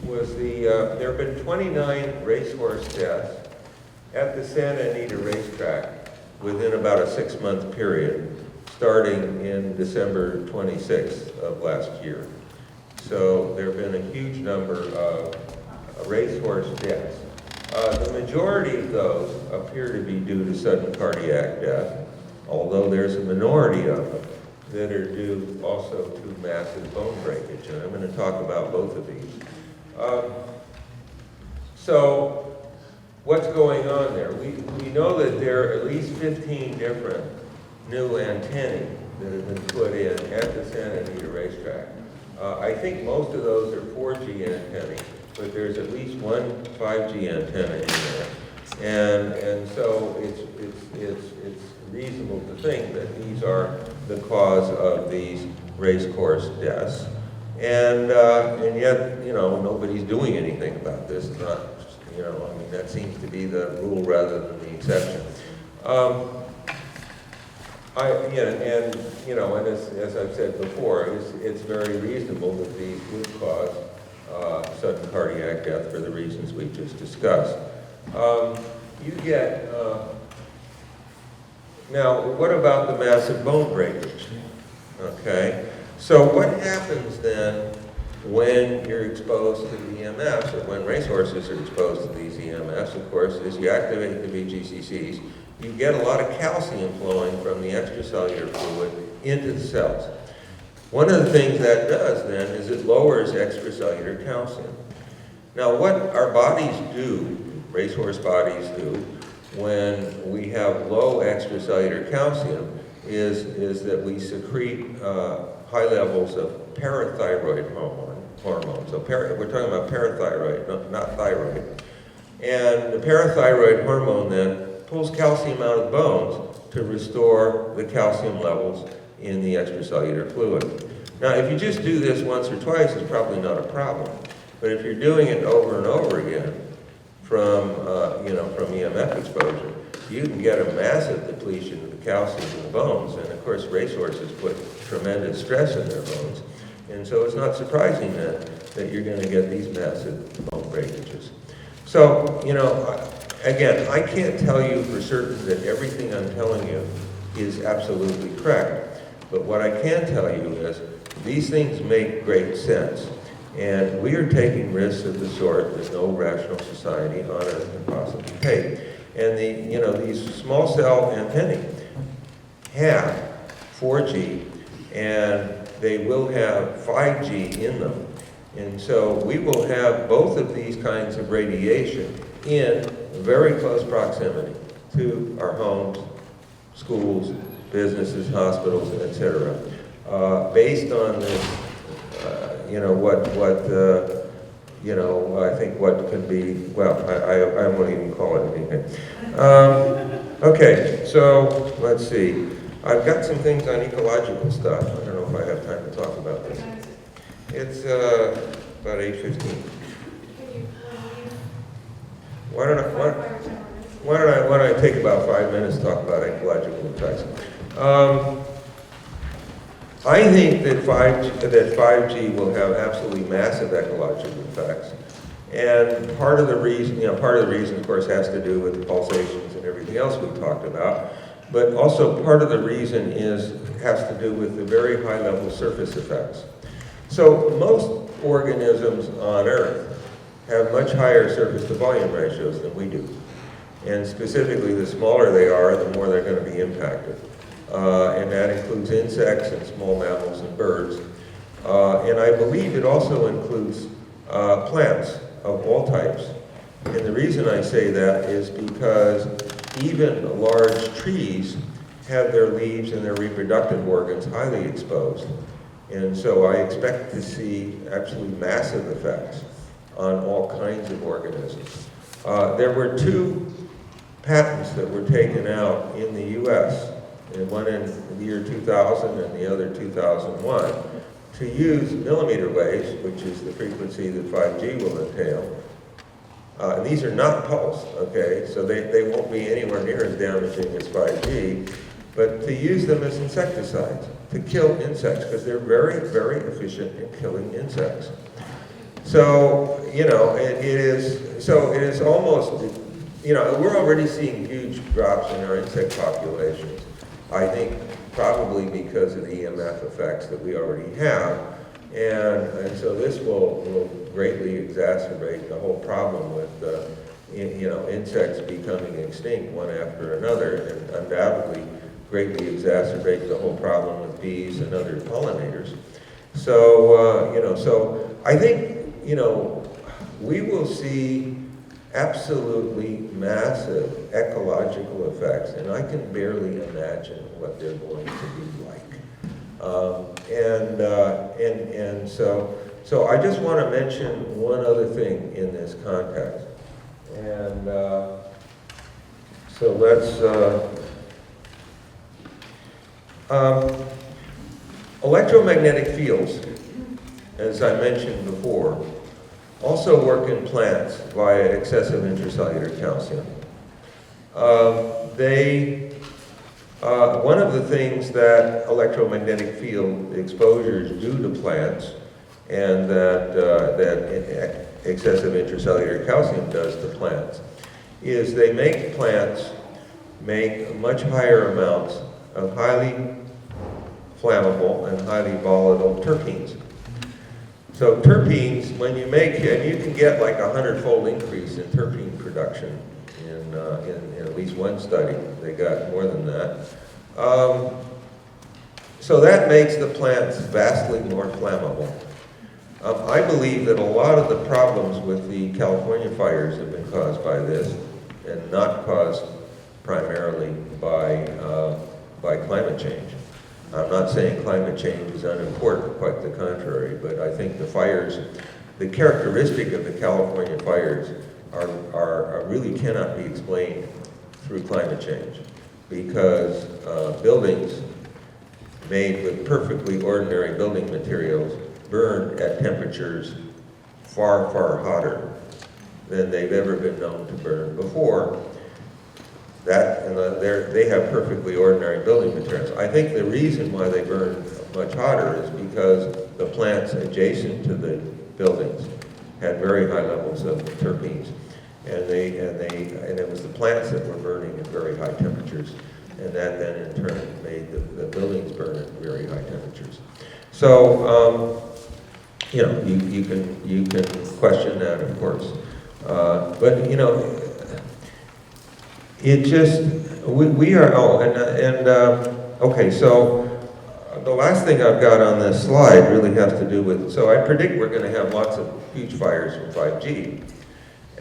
was there have been 29 racehorse deaths at the Santa Anita racetrack within about a 6-month period, starting in December 26th of last year. So there have been a huge number of racehorse deaths. The majority of those appear to be due to sudden cardiac death, although there's a minority of them that are due also to massive bone breakage, and I'm going to talk about both of these. So what's going on there? We know that there are at least 15 different new antennae that have been put in at the Santa Anita racetrack. I think most of those are 4G antennae, but there's at least one 5G antenna in there. And so it's reasonable to think that these are the cause of these racecourse deaths. And yet, nobody's doing anything about this. It's not, that seems to be the rule rather than the exception. And as I've said before, it's very reasonable that these would cause sudden cardiac death for the reasons we just discussed. You get, now what about the massive bone breakage? Okay, so what happens then when you're exposed to the EMFs, or when racehorses are exposed to these EMFs, of course, is you activate the VGCCs, you get a lot of calcium flowing from the extracellular fluid into the cells. One of the things that does then is it lowers extracellular calcium. Now what our bodies do, racehorse bodies do, when we have low extracellular calcium is that we secrete high levels of parathyroid hormone. So we're talking about parathyroid, not thyroid. And the parathyroid hormone then pulls calcium out of the bones to restore the calcium levels in the extracellular fluid. Now, if you just do this once or twice, it's probably not a problem. But if you're doing it over and over again from EMF exposure, you can get a massive depletion of the calcium in the bones. And of course, racehorses put tremendous stress in their bones. And so it's not surprising then that you're going to get these massive bone breakages. So, again, I can't tell you for certain that everything I'm telling you is absolutely correct. But what I can tell you is these things make great sense. And we are taking risks of the sort that no rational society on earth can possibly take. And these small cell antennae have 4G, and they will have 5G in them. And so we will have both of these kinds of radiation in very close proximity to our homes, schools, businesses, hospitals, etc. Based on this, I think what could be, well, I won't even call it anything. Okay, so let's see. I've got some things on ecological stuff. I don't know if I have time to talk about this. It's about 8:15. Why don't I take about 5 minutes to talk about ecological effects? I think that 5G will have absolutely massive ecological effects, and part of the reason, of course, has to do with the pulsations and everything else we talked about. But also part of the reason has to do with the very high level surface effects. So most organisms on Earth have much higher surface to volume ratios than we do. And specifically, the smaller they are, the more they're going to be impacted. And that includes insects and small mammals and birds. And I believe it also includes plants of all types. And the reason I say that is because even large trees have their leaves and their reproductive organs highly exposed. And so I expect to see actually massive effects on all kinds of organisms. There were 2 patents that were taken out in the US, and one in the year 2000 and the other 2001, to use millimeter waves, which is the frequency that 5G will entail. And these are not pulsed, okay? So they won't be anywhere near as damaging as 5G, but to use them as insecticides, to kill insects, because they're very, very efficient in killing insects. So, it is almost, we're already seeing huge drops in our insect populations. I think probably because of the EMF effects that we already have. And so this will greatly exacerbate the whole problem with, insects becoming extinct one after another, and undoubtedly greatly exacerbate the whole problem with bees and other pollinators. So, so I think, we will see absolutely massive ecological effects, and I can barely imagine what they're going to be like. So I just want to mention one other thing in this context. And so let's, electromagnetic fields, as I mentioned before, also work in plants via excessive intracellular calcium. One of the things that electromagnetic field exposures do to plants, and that excessive intracellular calcium does to plants, is they make plants make much higher amounts of highly flammable and highly volatile terpenes. So terpenes, when you make, and you can get like 100-fold increase in terpene production in at least one study. They got more than that. So that makes the plants vastly more flammable. I believe that a lot of the problems with the California fires have been caused by this, and not caused primarily by climate change. I'm not saying climate change is unimportant, quite the contrary, but I think the fires, the characteristic of the California fires are really cannot be explained through climate change, because buildings made with perfectly ordinary building materials burn at temperatures far, far hotter than they've ever been known to burn before. That, and they have perfectly ordinary building materials. I think the reason why they burn much hotter is because the plants adjacent to the buildings had very high levels of terpenes, and it was the plants that were burning at very high temperatures, and that then in turn made the buildings burn at very high temperatures. So you know, you can question that, of course, but you know, it just we are okay. So the last thing I've got on this slide really has to do with. So I predict we're going to have lots of huge fires from 5G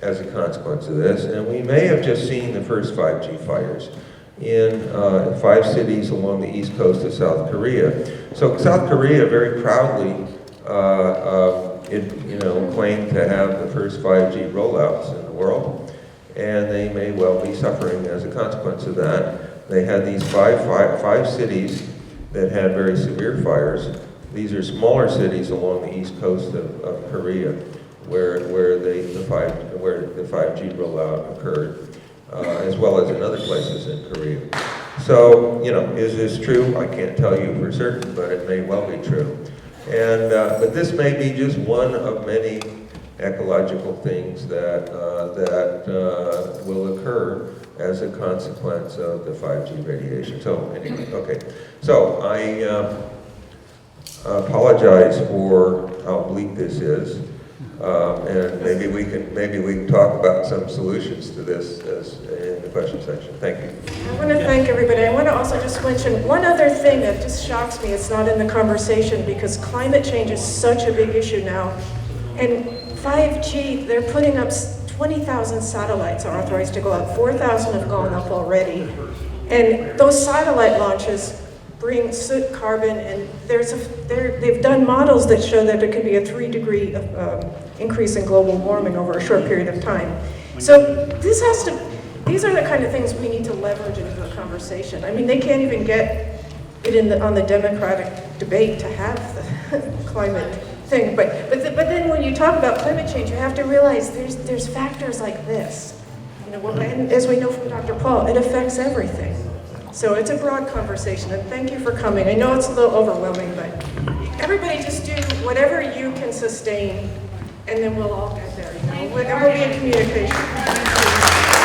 as a consequence of this, and we may have just seen the first 5G fires in 5 cities along the east coast of South Korea. So South Korea very proudly claimed to have the first 5G rollouts in the world, and they may well be suffering as a consequence of that. They had these five cities that had very severe fires. These are smaller cities along the east coast of Korea where the 5G rollout occurred, as well as in other places in Korea. So, you know, is this true? I can't tell you for certain, but it may well be true. And but this may be just one of many ecological things that will occur as a consequence of the 5G radiation. So anyway, okay. So I apologize for how bleak this is, and maybe we can talk about some solutions to this in the question section. Thank you. I want to thank everybody. I want to also just mention one other thing that just shocks me. It's not in the conversation because climate change is such a big issue now, and 5G, they're putting up 20,000 satellites are authorized to go up. 4,000 have gone up already. And those satellite launches bring soot, carbon, and they've done models that show that there could be a 3-degree increase in global warming over a short period of time. So these are the kind of things we need to leverage into the conversation. I mean, they can't even get it on the Democratic debate to have the climate thing, but then when you talk about climate change, you have to realize there's factors like this. You know, and as we know from Dr. Pall, it affects everything. So it's a broad conversation, and thank you for coming. I know it's a little overwhelming, but everybody just do whatever you can sustain, and then we'll all get there. You know? And we'll be in communication.